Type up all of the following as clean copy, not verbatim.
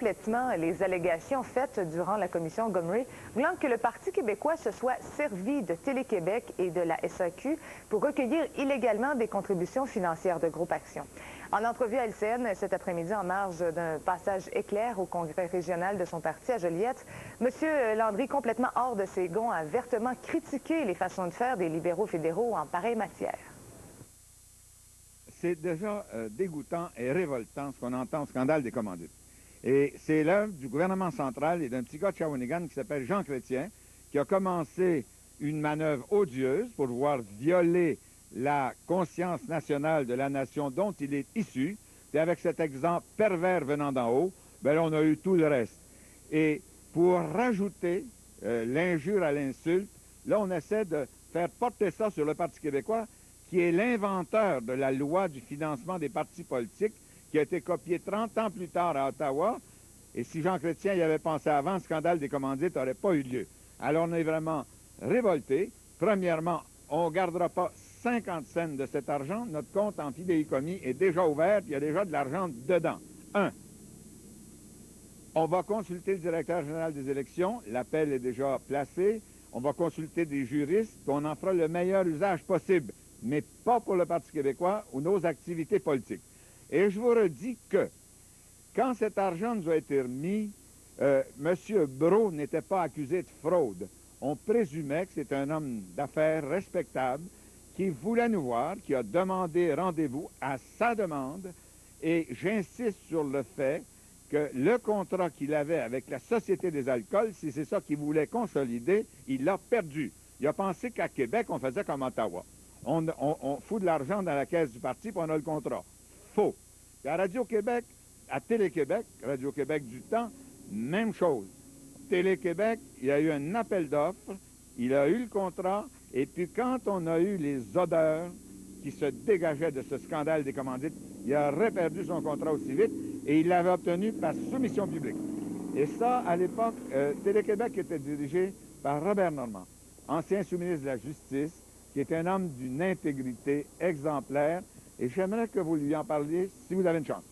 complètement les allégations faites durant la commission Gomery, voulant que le Parti québécois se soit servi de Télé-Québec et de la SAQ pour recueillir illégalement des contributions financières de Groupe Action. En entrevue à LCN cet après-midi, en marge d'un passage éclair au congrès régional de son parti à Joliette, M. Landry, complètement hors de ses gonds, a vertement critiqué les façons de faire des libéraux fédéraux en pareille matière. C'est déjà dégoûtant et révoltant ce qu'on entend au scandale des commandites. Et c'est l'œuvre du gouvernement central et d'un petit gars de Shawinigan qui s'appelle Jean Chrétien, qui a commencé une manœuvre odieuse pour pouvoir violer la conscience nationale de la nation dont il est issu. Et avec cet exemple pervers venant d'en haut, ben là, on a eu tout le reste. Et pour rajouter l'injure à l'insulte, là, on essaie de faire porter ça sur le Parti québécois, qui est l'inventeur de la loi du financement des partis politiques, qui a été copiée 30 ans plus tard à Ottawa. Et si Jean Chrétien y avait pensé avant, le scandale des commandites n'aurait pas eu lieu. Alors, on est vraiment révoltés. Premièrement, on ne gardera pas 50 cents de cet argent. Notre compte en fidéicommis est déjà ouvert, puis il y a déjà de l'argent dedans. On va consulter le directeur général des élections. L'appel est déjà placé. On va consulter des juristes, puis on en fera le meilleur usage possible, mais pas pour le Parti québécois ou nos activités politiques. Et je vous redis que, quand cet argent nous a été remis, M. Brault n'était pas accusé de fraude. On présumait que c'est un homme d'affaires respectable qui voulait nous voir, qui a demandé rendez-vous à sa demande, et j'insiste sur le fait que le contrat qu'il avait avec la Société des alcools, si c'est ça qu'il voulait consolider, il l'a perdu. Il a pensé qu'à Québec, on faisait comme Ottawa. On fout de l'argent dans la caisse du parti, puis on a le contrat. Faux. Et à Radio-Québec, à Télé-Québec, Radio-Québec du temps, même chose. Télé-Québec, il y a eu un appel d'offres, il a eu le contrat, et puis quand on a eu les odeurs qui se dégageaient de ce scandale des commandites, il a reperdu son contrat aussi vite, et il l'avait obtenu par soumission publique. Et ça, à l'époque, Télé-Québec était dirigé par Robert Normand, ancien sous-ministre de la Justice, qui est un homme d'une intégrité exemplaire, et j'aimerais que vous lui en parliez si vous avez une chance.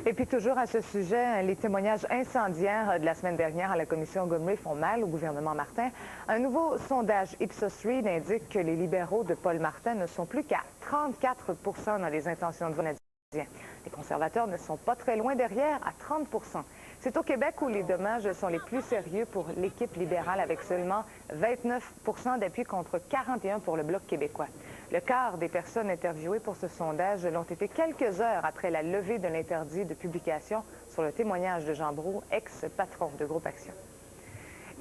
Et puis toujours à ce sujet, les témoignages incendiaires de la semaine dernière à la commission Gomery font mal au gouvernement Martin. Un nouveau sondage Ipsos Reid indique que les libéraux de Paul Martin ne sont plus qu'à 34 % dans les intentions de vote canadiens. Les conservateurs ne sont pas très loin derrière, à 30 %. C'est au Québec où les dommages sont les plus sérieux pour l'équipe libérale, avec seulement 29 % d'appui contre 41 pour le Bloc québécois. Le quart des personnes interviewées pour ce sondage l'ont été quelques heures après la levée de l'interdit de publication sur le témoignage de Jean Brault, ex-patron de Groupe Action.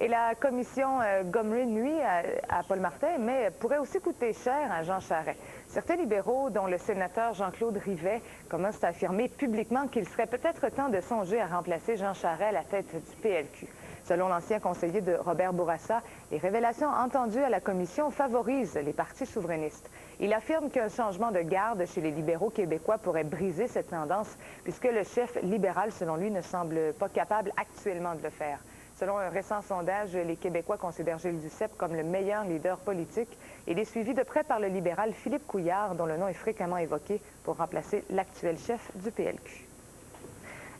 Et la commission Gomery nuit à Paul Martin, mais pourrait aussi coûter cher à Jean Charest. Certains libéraux, dont le sénateur Jean-Claude Rivet, commencent à affirmer publiquement qu'il serait peut-être temps de songer à remplacer Jean Charest à la tête du PLQ. Selon l'ancien conseiller de Robert Bourassa, les révélations entendues à la commission favorisent les partis souverainistes. Il affirme qu'un changement de garde chez les libéraux québécois pourrait briser cette tendance, puisque le chef libéral, selon lui, ne semble pas capable actuellement de le faire. Selon un récent sondage, les Québécois considèrent Gilles Duceppe comme le meilleur leader politique. Il est suivi de près par le libéral Philippe Couillard, dont le nom est fréquemment évoqué pour remplacer l'actuel chef du PLQ.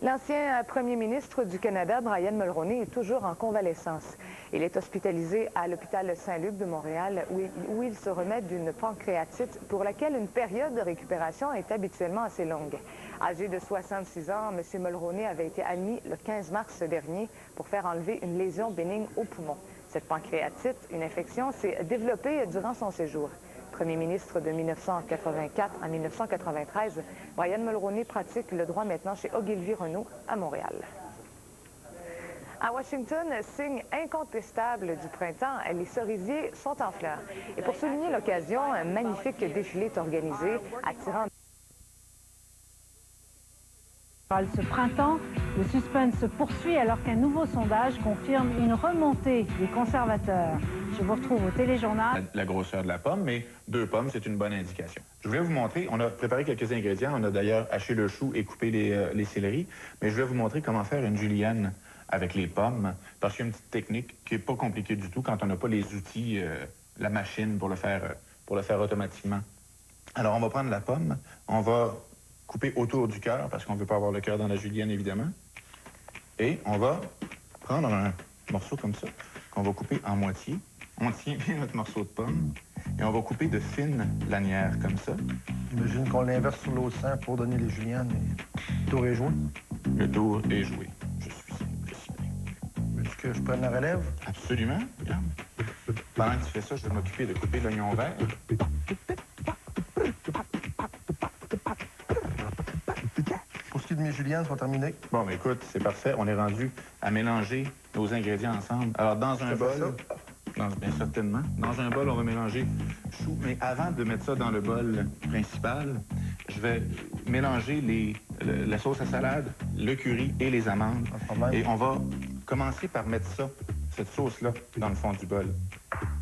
L'ancien premier ministre du Canada, Brian Mulroney, est toujours en convalescence. Il est hospitalisé à l'hôpital Saint-Luc de Montréal, où il se remet d'une pancréatite pour laquelle une période de récupération est habituellement assez longue. Âgé de 66 ans, M. Mulroney avait été admis le 15 mars dernier pour faire enlever une lésion bénigne au poumon. Cette pancréatite, une infection, s'est développée durant son séjour. Premier ministre de 1984 à 1993, Brian Mulroney pratique le droit maintenant chez Ogilvy-Renault à Montréal. À Washington, signe incontestable du printemps, les cerisiers sont en fleurs. Et pour souligner l'occasion, un magnifique défilé est organisé, attirant... Ce printemps, le suspense se poursuit alors qu'un nouveau sondage confirme une remontée des conservateurs. Je vous retrouve au téléjournal. La grosseur de la pomme, mais 2 pommes, c'est une bonne indication. Je voulais vous montrer, on a préparé quelques ingrédients, on a d'ailleurs haché le chou et coupé les céleris, mais je vais vous montrer comment faire une julienne avec les pommes, parce qu'il y a une petite technique qui n'est pas compliquée du tout quand on n'a pas les outils, la machine pour le faire automatiquement. Alors, on va prendre la pomme, on va couper autour du cœur, parce qu'on ne veut pas avoir le cœur dans la julienne, évidemment. Et on va prendre un morceau comme ça, qu'on va couper en moitié. On tient bien notre morceau de pomme, et on va couper de fines lanières comme ça. J'imagine qu'on l'inverse sur l'autre sang pour donner les juliennes. Le tour est joué. Le tour est joué. Je suis simple, ciblé. Veux-tu que je prenne la relève? Absolument. Regarde. Pendant que tu fais ça, je vais m'occuper de couper l'oignon vert. Pour ce qui est de mes juliennes, sont terminées. Bon, mais écoute, c'est parfait. On est rendu à mélanger nos ingrédients ensemble. Alors, dans un bol... bien certainement. Dans un bol, on va mélanger chou. Mais avant de mettre ça dans le bol principal, je vais mélanger la sauce à salade, le curry et les amandes. Et on va commencer par mettre ça, cette sauce-là, dans le fond du bol.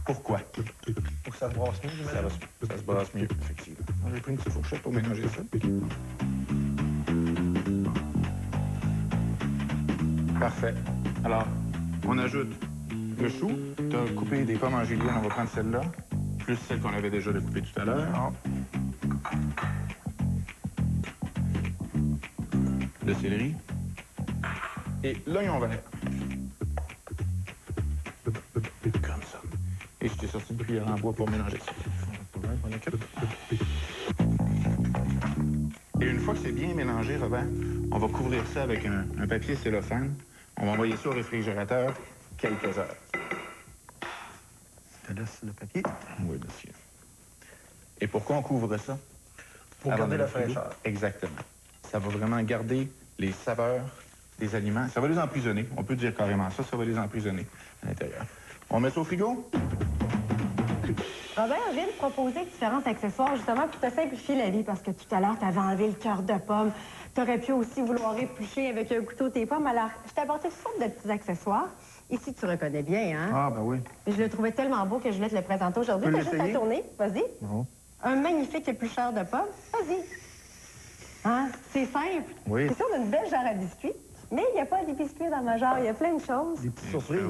Pourquoi? Pour que ça se brasse mieux, j'imagine. Ça se brasse mieux, effectivement. J'ai pris une petite fourchette pour mélanger ça. Parfait. Alors, on ajoute le chou. Tu as coupé des pommes en julienne, on va prendre celle-là, plus celle qu'on avait déjà découpée tout à l'heure. Le céleri. Et l'oignon vert. Comme ça. Et je t'ai sorti une cuillère en bois pour mélanger ça. Et une fois que c'est bien mélangé, Robert, on va couvrir ça avec un papier cellophane. On va envoyer ça au réfrigérateur quelques heures. Je te laisse le papier. Oui, monsieur. Et pourquoi on couvre ça? Pour garder la fraîcheur. Exactement. Ça va vraiment garder les saveurs des aliments. Ça va les emprisonner. On peut dire carrément ça. Ça va les emprisonner à l'intérieur. On met ça au frigo? Robert vient de proposer différents accessoires, justement, pour te simplifier la vie, parce que tout à l'heure, tu avais enlevé le cœur de pomme. Tu aurais pu aussi vouloir éplucher avec un couteau tes pommes. Alors, je t'ai apporté toutes sortes de petits accessoires. Ici, tu reconnais bien, hein? Ah, ben oui. Je le trouvais tellement beau que je voulais te le présenter aujourd'hui. Tu peux T'as juste à l'essayer? tourner. Vas-y. Non. Un magnifique éplucheur de pommes. Vas-y. Hein? C'est simple. Oui. C'est sûr, on a une belle jarre à biscuits. Mais il n'y a pas des biscuits dans ma jarre. Il y a plein de choses. Des petites surprises.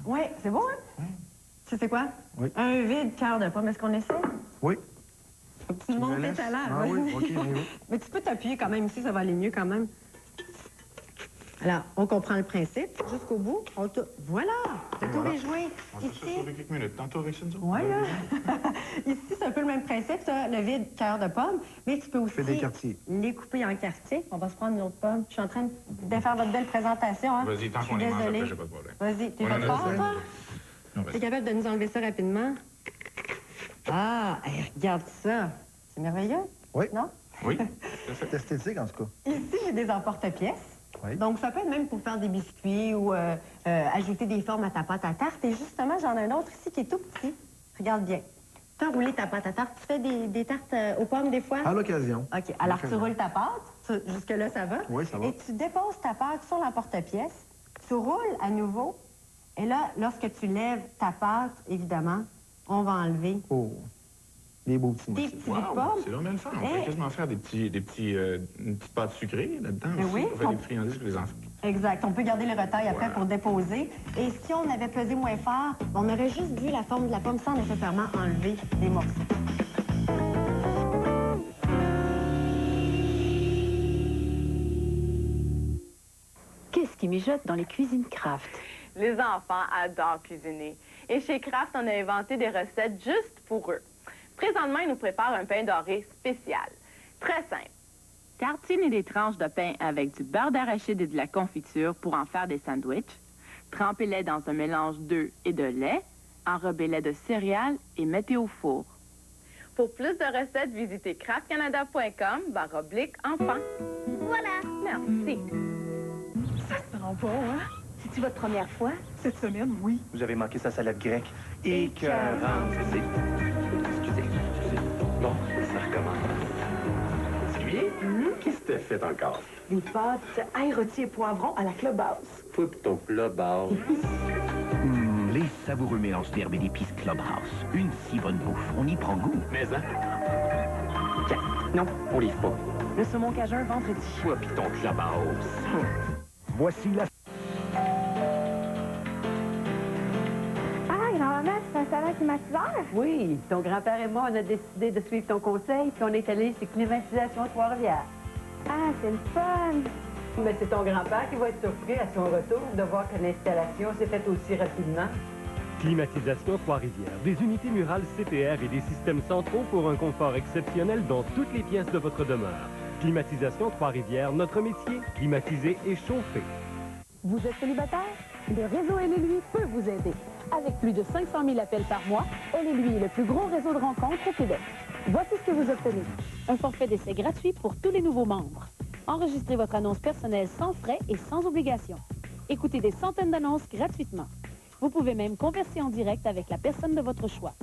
Oui, c'est beau, hein? Oui. Tu sais quoi? Oui. Un vide cœur de pomme. Est-ce qu'on essaie? Oui. Tu montes me tes laisses? talents. Ah oui, OK, on y va. Mais tu peux t'appuyer quand même ici, ça va aller mieux quand même. Alors, on comprend le principe jusqu'au bout. Voilà! Le tour est joué. On va se sauver quelques minutes. Tantôt avec ça, nous autres? Oui, là. Ici, c'est un peu le même principe. Tu as le vide cœur de pomme, mais tu peux aussi Fais des quartiers. les couper en quartiers. On va se prendre une autre pomme. Je suis en train de faire votre belle présentation. Hein? Vas-y, tant Je suis qu'on les mange, désolée. après, j'ai pas de problème. Vas-y, t'es On pas en a fort, fait. toi? Non, vas-y. T'es capable de nous enlever ça rapidement? Ah, hey, regarde ça. C'est merveilleux? Oui. Non? Oui? C'est esthétique, en tout cas. Ici, j'ai des emporte-pièces. Oui. Donc, ça peut être même pour faire des biscuits ou ajouter des formes à ta pâte à tarte. Et justement, j'en ai un autre ici qui est tout petit. Regarde bien. Tu as roulé ta pâte à tarte. Tu fais des tartes aux pommes des fois? À l'occasion. OK. Alors, tu roules ta pâte. Jusque-là, ça va? Oui, ça va. Et tu déposes ta pâte sur l'emporte-pièce. Tu roules à nouveau. Et là, lorsque tu lèves ta pâte, évidemment, on va enlever Oh. Des beaux petits des morceaux. petits bouts de pommes. C'est vraiment le fun. On Et- peut quasiment faire une petite pâte sucrée là-dedans Mais aussi. oui, On fait on- des friandises pour les enfants. Exact. On peut garder le retail après Voilà. pour déposer. Et si on avait pesé moins fort, on aurait juste vu la forme de la pomme sans nécessairement enlever les morceaux. Qu'est-ce qui mijote dans les cuisines Kraft? Les enfants adorent cuisiner. Et chez Kraft, on a inventé des recettes juste pour eux. Présentement, ils nous préparent un pain doré spécial. Très simple. Tartiner des tranches de pain avec du beurre d'arachide et de la confiture pour en faire des sandwichs. Trempez-les dans un mélange d'œufs et de lait. Enrobez-les de céréales et mettez au four. Pour plus de recettes, visitez craftcanada.com/enfants. Voilà. Merci. Ça sent bon, hein? C'est-tu votre première fois? Cette semaine, oui. Vous avez manqué sa salade grecque. Écœurante. Excusez. Bon, ça recommence. Sylvie, qu'est-ce que t'as fait encore? Des pâtes ail rôti et poivrons à la clubhouse. Toi pis ton clubhouse. Les savoureux mélanges d'herbes et d'épices Clubhouse. Une si bonne bouffe, on y prend goût. Mais hein? Tiens, non, on livre pas. Le saumon cajun vendredi. Toi pis ton clubhouse. Voici la... Ah, grand-maman, tu fais un salon climatiseur? Oui, ton grand-père et moi, on a décidé de suivre ton conseil, puis on est allé chez Climatisation Trois-Rivières. Ah, c'est le fun! Mais c'est ton grand-père qui va être surpris à son retour de voir que l'installation s'est faite aussi rapidement. Climatisation Trois-Rivières, des unités murales CPR et des systèmes centraux pour un confort exceptionnel dans toutes les pièces de votre demeure. Climatisation Trois-Rivières, notre métier, climatiser et chauffer. Vous êtes célibataire? Le réseau Elle et lui peut vous aider. Avec plus de 500 000 appels par mois, Elle et lui est le plus gros réseau de rencontres au Québec. Voici ce que vous obtenez. Un forfait d'essai gratuit pour tous les nouveaux membres. Enregistrez votre annonce personnelle sans frais et sans obligation. Écoutez des centaines d'annonces gratuitement. Vous pouvez même converser en direct avec la personne de votre choix.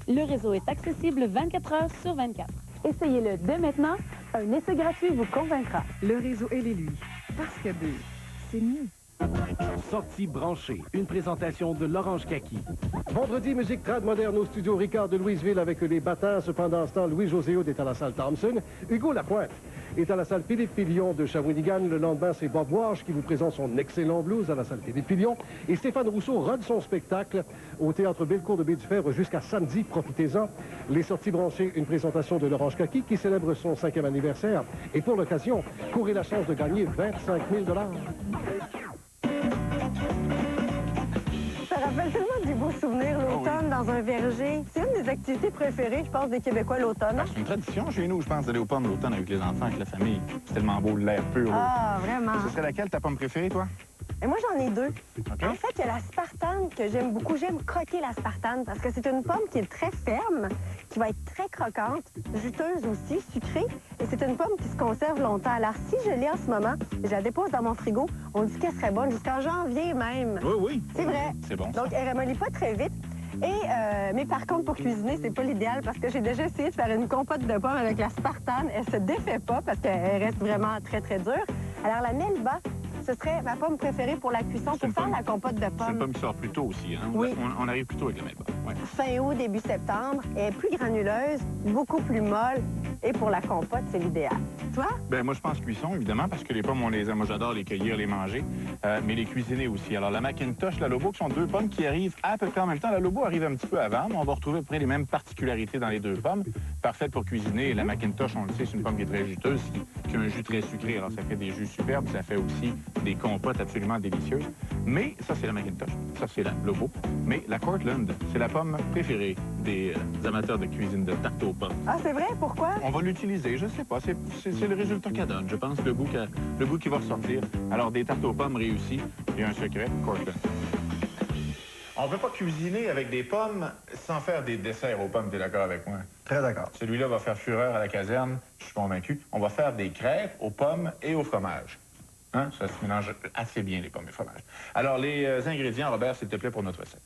Le réseau est accessible 24 heures sur 24. Essayez-le dès maintenant. Un essai gratuit vous convaincra. Le réseau Elle et lui. Parce que deux, c'est mieux. Sortie branchée, une présentation de l'Orange Kaki. Vendredi, musique trad moderne au studio Ricard de Louisville avec les battants. Cependant, ce temps, Louis-José Hood est à la salle Thompson. Hugo Lapointe est à la salle Philippe Pillion de Shawinigan. Le lendemain, c'est Bob Walsh qui vous présente son excellent blues à la salle Philippe Pillion. Et Stéphane Rousseau rode son spectacle au théâtre Bellecour de Baie-du-Fer jusqu'à samedi. Profitez-en. Les sorties branchées, une présentation de l'Orange Kaki qui célèbre son 5e anniversaire. Et pour l'occasion, courez la chance de gagner 25 000 $. Ça rappelle tellement des beaux souvenirs, l'automne dans un verger. C'est une des activités préférées, je pense, des Québécois, l'automne. C'est une tradition chez nous, je pense, d'aller aux pommes l'automne avec les enfants, avec la famille. C'est tellement beau, l'air pur. Ah, vraiment. Ce serait laquelle ta pomme préférée, toi? Et moi, j'en ai deux. En fait, il y a la spartane que j'aime beaucoup. J'aime croquer la spartane parce que c'est une pomme qui est très ferme, qui va être très croquante, juteuse aussi, sucrée. Et c'est une pomme qui se conserve longtemps. Alors, si je l'ai en ce moment, je la dépose dans mon frigo, on dit qu'elle serait bonne jusqu'en janvier même. Oui, oui. C'est vrai. C'est bon. Donc, elle ne ramollit pas très vite. Mais par contre, pour cuisiner, c'est pas l'idéal parce que j'ai déjà essayé de faire une compote de pommes avec la spartane. Elle se défait pas parce qu'elle reste vraiment très, très dure. Alors, la melba, ce serait ma pomme préférée pour la cuisson, pour faire la compote de pommes. C'est une pomme qui sort plus tôt aussi, hein? Oui. On arrive plus tôt avec la melba. Ouais. Fin août, début septembre. Elle est plus granuleuse, beaucoup plus molle. Et pour la compote, c'est l'idéal. Toi? Ben moi, je pense cuisson, évidemment, parce que les pommes, on les aime. Moi, j'adore les cueillir, les manger, mais les cuisiner aussi. Alors, la Macintosh, la Lobo, qui sont deux pommes qui arrivent à peu près en même temps. La Lobo arrive un petit peu avant, mais on va retrouver à peu près les mêmes particularités dans les deux pommes. Parfaite pour cuisiner. Et la Macintosh, on le sait, c'est une pomme qui est très juteuse, qui a un jus très sucré. Alors, ça fait des jus superbes. Ça fait aussi des compotes absolument délicieuses. Mais ça, c'est la Macintosh. Ça, c'est la Lobo. Mais la Cortland, c'est la pomme préférée des amateurs de cuisine de tarte aux pommes. Ah, c'est vrai? Pourquoi? On va l'utiliser, je sais pas. C'est le résultat qu'elle donne, je pense, le goût qui va ressortir. Alors, des tartes aux pommes réussies, il y a un secret, Cortland. On ne peut pas cuisiner avec des pommes sans faire des desserts aux pommes, t'es d'accord avec moi? Très d'accord. Celui-là va faire fureur à la caserne, je suis convaincu. On va faire des crêpes aux pommes et au fromage. Hein? Ça se mélange assez bien, les pommes et le fromage. Alors, les ingrédients, Robert, s'il te plaît, pour notre recette.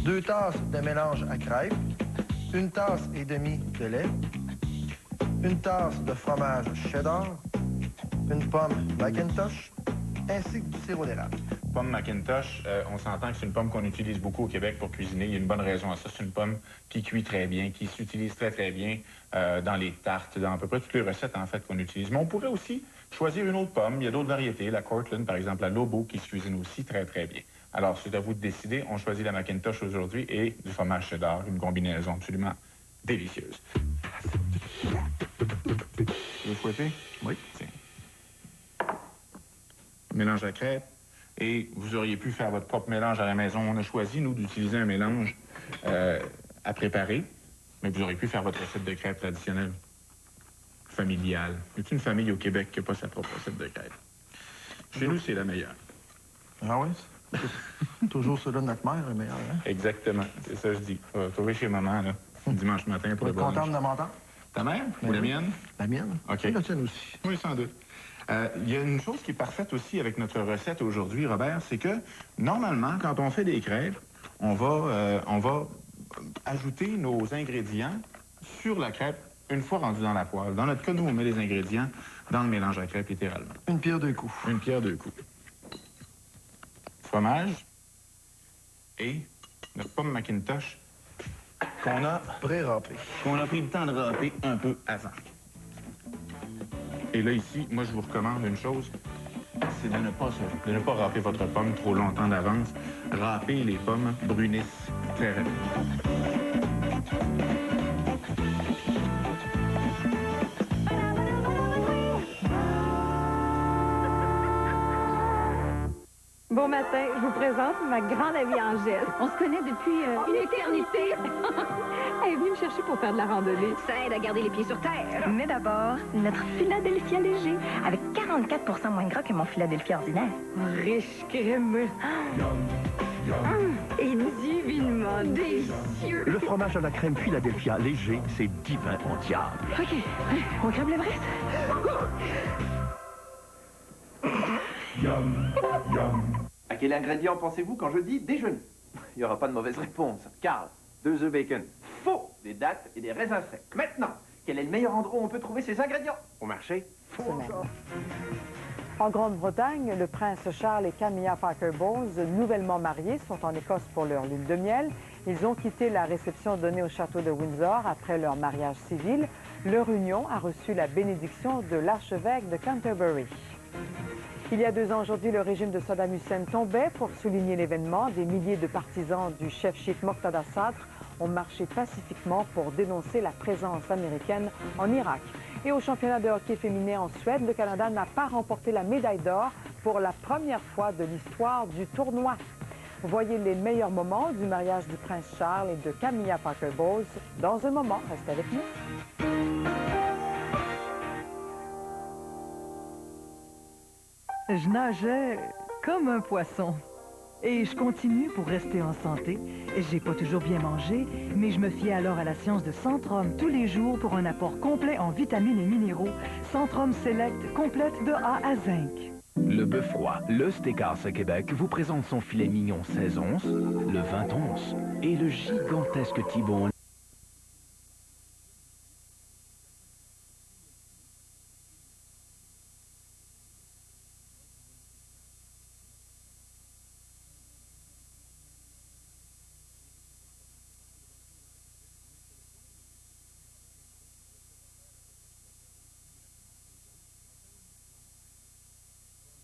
2 tasses de mélange à crêpes, 1 tasse et demie de lait, 1 tasse de fromage cheddar, 1 pomme Macintosh, ainsi que du sirop d'érable. Pomme Macintosh, on s'entend que c'est une pomme qu'on utilise beaucoup au Québec pour cuisiner. Il y a une bonne raison à ça. C'est une pomme qui cuit très bien, qui s'utilise très, très bien dans les tartes, dans à peu près toutes les recettes, en fait, qu'on utilise. Mais on pourrait aussi choisir une autre pomme. Il y a d'autres variétés. La Cortland, par exemple, la Lobo, qui se cuisine aussi très, très bien. Alors, c'est à vous de décider. On choisit la Macintosh aujourd'hui et du fromage cheddar, une combinaison absolument délicieuse. Vous fouettez? Oui. Tiens. Mélange à crêpes. Et vous auriez pu faire votre propre mélange à la maison. On a choisi, nous, d'utiliser un mélange à préparer, mais vous auriez pu faire votre recette de crêpes traditionnelle, familiale. Il y a une famille au Québec qui n'a pas sa propre recette de crêpes. Chez nous, c'est la meilleure. Ah oui? Toujours ceux-là de notre mère, le meilleur, hein? Exactement. C'est ça que je dis. On va trouver chez maman, là, dimanche matin pour le brunch. Contente de m'entendre? Ta mère ou la mienne? La mienne. OK. Et la tienne aussi. Oui, sans doute. Il y a une chose qui est parfaite aussi avec notre recette aujourd'hui, Robert, c'est que, normalement, quand on fait des crêpes, on va ajouter nos ingrédients sur la crêpe une fois rendu dans la poêle. Dans notre cas, nous, on met les ingrédients dans le mélange à crêpes, littéralement. Une pierre deux coups. Une pierre deux coups. Fromage et notre pomme Macintosh qu'on a pré-râpé. Qu'on a pris le temps de râper un peu avant. Et là, ici, moi, je vous recommande une chose, c'est de ne pas râper votre pomme trop longtemps d'avance. Râper les pommes brunissent très rapidement. Bon matin, je vous présente ma grande amie Angèle. On se connaît depuis une éternité. Elle est venue me chercher pour faire de la randonnée. Ça aide à garder les pieds sur terre. Mais d'abord, notre Philadelphia léger, avec 44 moins de gras que mon Philadelphia ordinaire. Riche, crémeux. Et divinement délicieux. Le fromage à la crème Philadelphia léger, c'est divin au diable. OK, on crème l'Everest. À quel ingrédient pensez-vous quand je dis déjeuner? Il n'y aura pas de mauvaise réponse. Carl, 2 œufs bacon. Faux! Des dattes et des raisins secs. Maintenant, quel est le meilleur endroit où on peut trouver ces ingrédients? Au marché? En Grande-Bretagne, le prince Charles et Camilla Parker Bowles, nouvellement mariés, sont en Écosse pour leur lune de miel. Ils ont quitté la réception donnée au château de Windsor après leur mariage civil. Leur union a reçu la bénédiction de l'archevêque de Canterbury. Il y a 2 ans aujourd'hui, le régime de Saddam Hussein tombait. Pour souligner l'événement, des milliers de partisans du chef chiite Moqtada Sadr ont marché pacifiquement pour dénoncer la présence américaine en Irak. Et au championnat de hockey féminin en Suède, le Canada n'a pas remporté la médaille d'or pour la première fois de l'histoire du tournoi. Voyez les meilleurs moments du mariage du prince Charles et de Camilla Parker Bowles dans un moment. Restez avec nous. Je nageais comme un poisson. Et je continue pour rester en santé. J'ai pas toujours bien mangé, mais je me fiais alors à la science de Centrum tous les jours pour un apport complet en vitamines et minéraux. Centrum Select complète de A à zinc. Le Bœuf Froid, le Steakhouse à Québec, vous présente son filet mignon 16 onces, le 20 onces et le gigantesque T-bone.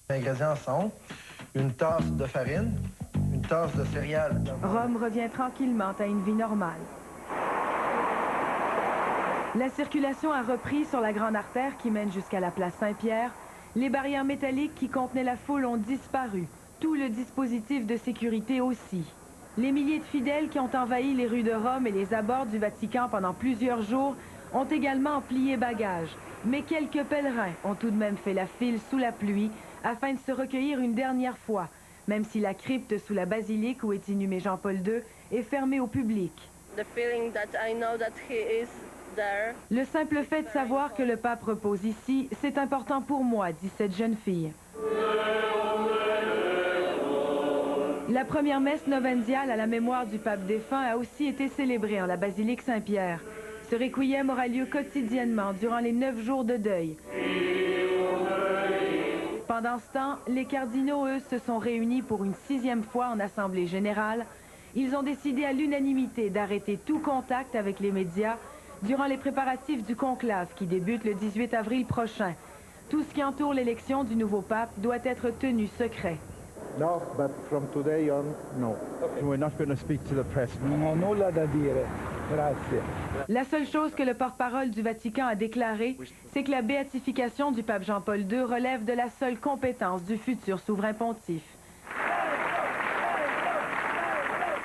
Les ingrédients sont une tasse de farine, une tasse de céréales. Rome revient tranquillement à une vie normale. La circulation a repris sur la grande artère qui mène jusqu'à la place Saint-Pierre. Les barrières métalliques qui contenaient la foule ont disparu. Tout le dispositif de sécurité aussi. Les milliers de fidèles qui ont envahi les rues de Rome et les abords du Vatican pendant plusieurs jours ont également plié bagages. Mais quelques pèlerins ont tout de même fait la file sous la pluie afin de se recueillir une dernière fois, même si la crypte sous la basilique où est inhumé Jean-Paul II est fermée au public. Le simple fait de savoir que le pape repose ici, c'est important pour moi, dit cette jeune fille. La première messe novendiale à la mémoire du pape défunt a aussi été célébrée en la basilique Saint-Pierre. Ce requiem aura lieu quotidiennement durant les 9 jours de deuil. Pendant ce temps, les cardinaux, eux, se sont réunis pour une 6e fois en Assemblée générale. Ils ont décidé à l'unanimité d'arrêter tout contact avec les médias durant les préparatifs du conclave qui débute le 18 avril prochain. Tout ce qui entoure l'élection du nouveau pape doit être tenu secret. No, but from today on, no. We're not going to speak to the press. Non ho nulla da dire. Grazie. La seule chose que le porte-parole du Vatican a déclaré, c'est que la béatification du pape Jean-Paul II relève de la seule compétence du futur souverain pontife.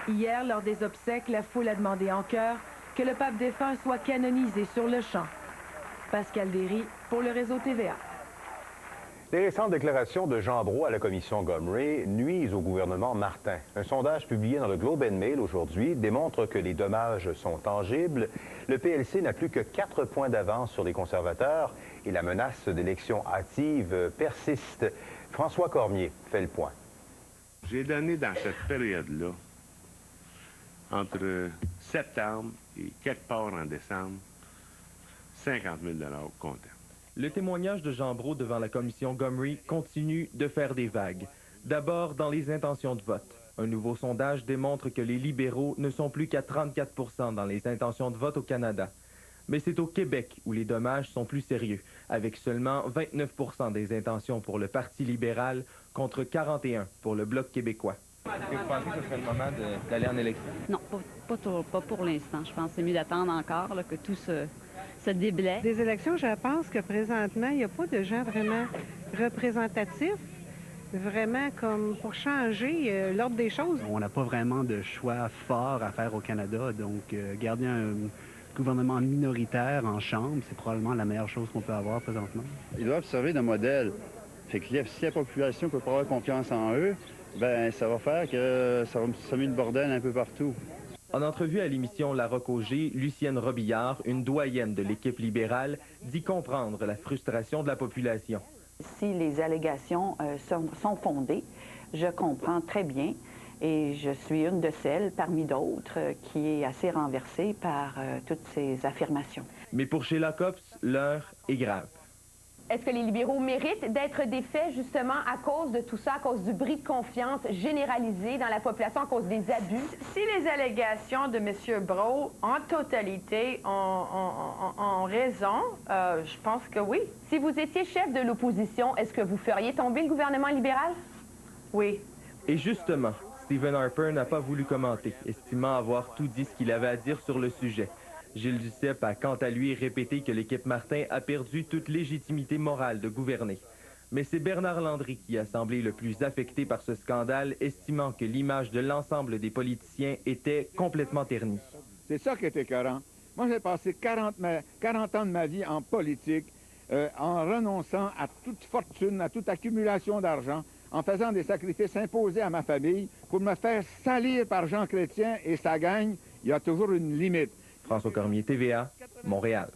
Hier, lors des obsèques, la foule a demandé en chœur que le pape défunt soit canonisé sur le champ. Pascal Derry pour le réseau TVA. Les récentes déclarations de Jean Brault à la commission Gomery nuisent au gouvernement Martin. Un sondage publié dans le Globe and Mail aujourd'hui démontre que les dommages sont tangibles. Le PLC n'a plus que 4 points d'avance sur les conservateurs et la menace d'élections hâtives persiste. François Cormier fait le point. J'ai donné dans cette période-là, entre septembre et quelque part en décembre, 50 000 $ comptant. Le témoignage de Jean Brault devant la commission Gomery continue de faire des vagues. D'abord, dans les intentions de vote. Un nouveau sondage démontre que les libéraux ne sont plus qu'à 34 % dans les intentions de vote au Canada. Mais c'est au Québec où les dommages sont plus sérieux, avec seulement 29 % des intentions pour le Parti libéral contre 41 % pour le Bloc québécois. Est-ce que vous pensez que ce serait le moment d'aller en élection? Non, pas pour l'instant. Je pense que c'est mieux d'attendre encore là, que tout se déblaye. Des élections, je pense que présentement, il n'y a pas de gens vraiment représentatifs. vraiment comme pour changer l'ordre des choses. On n'a pas vraiment de choix fort à faire au Canada, donc garder un gouvernement minoritaire en Chambre, c'est probablement la meilleure chose qu'on peut avoir présentement. Ils doivent servir de modèle. Fait que si la population peut pas avoir confiance en eux, ben ça va faire que ça va semer le bordel un peu partout. En entrevue à l'émission La Roque au G, Lucienne Robillard, une doyenne de l'équipe libérale, dit comprendre la frustration de la population. Si les allégations sont fondées, je comprends très bien et je suis une de celles, parmi d'autres, qui est assez renversée par toutes ces affirmations. Mais pour Sheila Copps, l'heure est grave. Est-ce que les libéraux méritent d'être défaits justement à cause de tout ça, à cause du bris de confiance généralisé dans la population, à cause des abus? Si les allégations de M. Brault, en totalité, ont raison, je pense que oui. Si vous étiez chef de l'opposition, est-ce que vous feriez tomber le gouvernement libéral? Oui. Et justement, Stephen Harper n'a pas voulu commenter, estimant avoir tout dit ce qu'il avait à dire sur le sujet. Gilles Duceppe a quant à lui répété que l'équipe Martin a perdu toute légitimité morale de gouverner. Mais c'est Bernard Landry qui a semblé le plus affecté par ce scandale, estimant que l'image de l'ensemble des politiciens était complètement ternie. C'est ça qui est écœurant. Moi, j'ai passé 40 ans de ma vie en politique, en renonçant à toute fortune, à toute accumulation d'argent, en faisant des sacrifices imposés à ma famille pour me faire salir par Jean Chrétien et sa gang. Il y a toujours une limite. François Cormier, TVA, Montréal.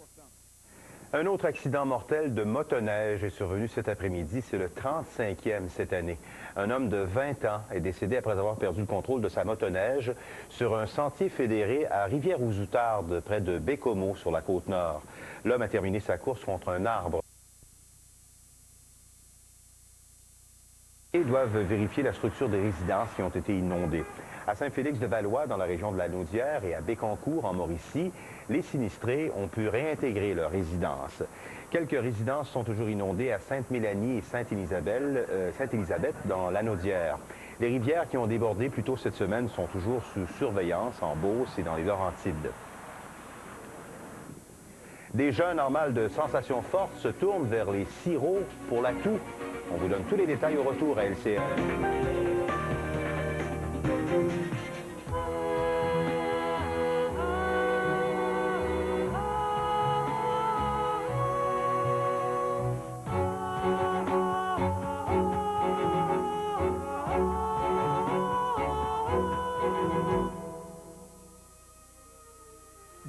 Un autre accident mortel de motoneige est survenu cet après-midi. C'est le 35e cette année. Un homme de 20 ans est décédé après avoir perdu le contrôle de sa motoneige sur un sentier fédéré à Rivière-aux-Outardes, près de Bécomo, sur la Côte-Nord. L'homme a terminé sa course contre un arbre. Ils doivent vérifier la structure des résidences qui ont été inondées. À Saint-Félix-de-Valois, dans la région de la Naudière, et à Bécancour, en Mauricie, les sinistrés ont pu réintégrer leurs résidences. Quelques résidences sont toujours inondées à Sainte-Mélanie et Sainte-Élisabeth, dans la Naudière. Les rivières qui ont débordé plus tôt cette semaine sont toujours sous surveillance en Beauce et dans les Laurentides. Des jeunes en mal de sensations fortes se tournent vers les sirops pour la toux. On vous donne tous les détails au retour à LCN.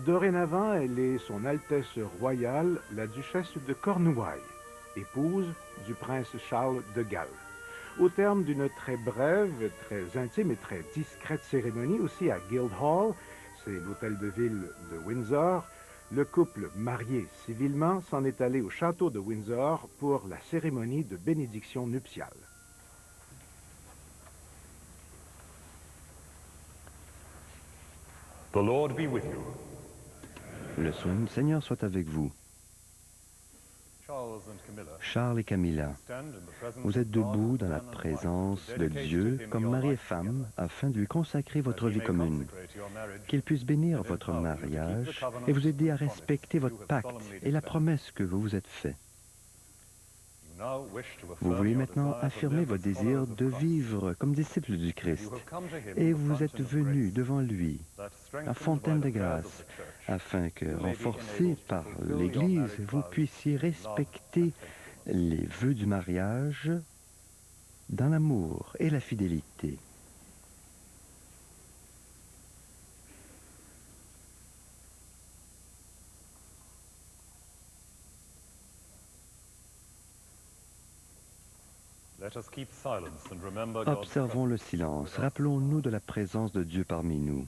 Dorénavant, elle est Son Altesse Royale, la Duchesse de Cornouailles, épouse du prince Charles de Galles. Au terme d'une très brève, très intime et très discrète cérémonie, aussi à Guildhall, c'est l'hôtel de ville de Windsor, le couple marié civilement s'en est allé au château de Windsor pour la cérémonie de bénédiction nuptiale. The Lord be with you. Le soin du Seigneur soit avec vous. Charles et Camilla, vous êtes debout dans la présence de Dieu comme mari et femme afin de lui consacrer votre vie commune, qu'il puisse bénir votre mariage et vous aider à respecter votre pacte et la promesse que vous vous êtes faite. Vous voulez maintenant affirmer votre désir de vivre comme disciple du Christ et vous êtes venu devant lui, à Fontaine de Grâce, afin que, renforcés par l'Église, vous puissiez respecter les vœux du mariage dans l'amour et la fidélité. Observons le silence. Rappelons-nous de la présence de Dieu parmi nous.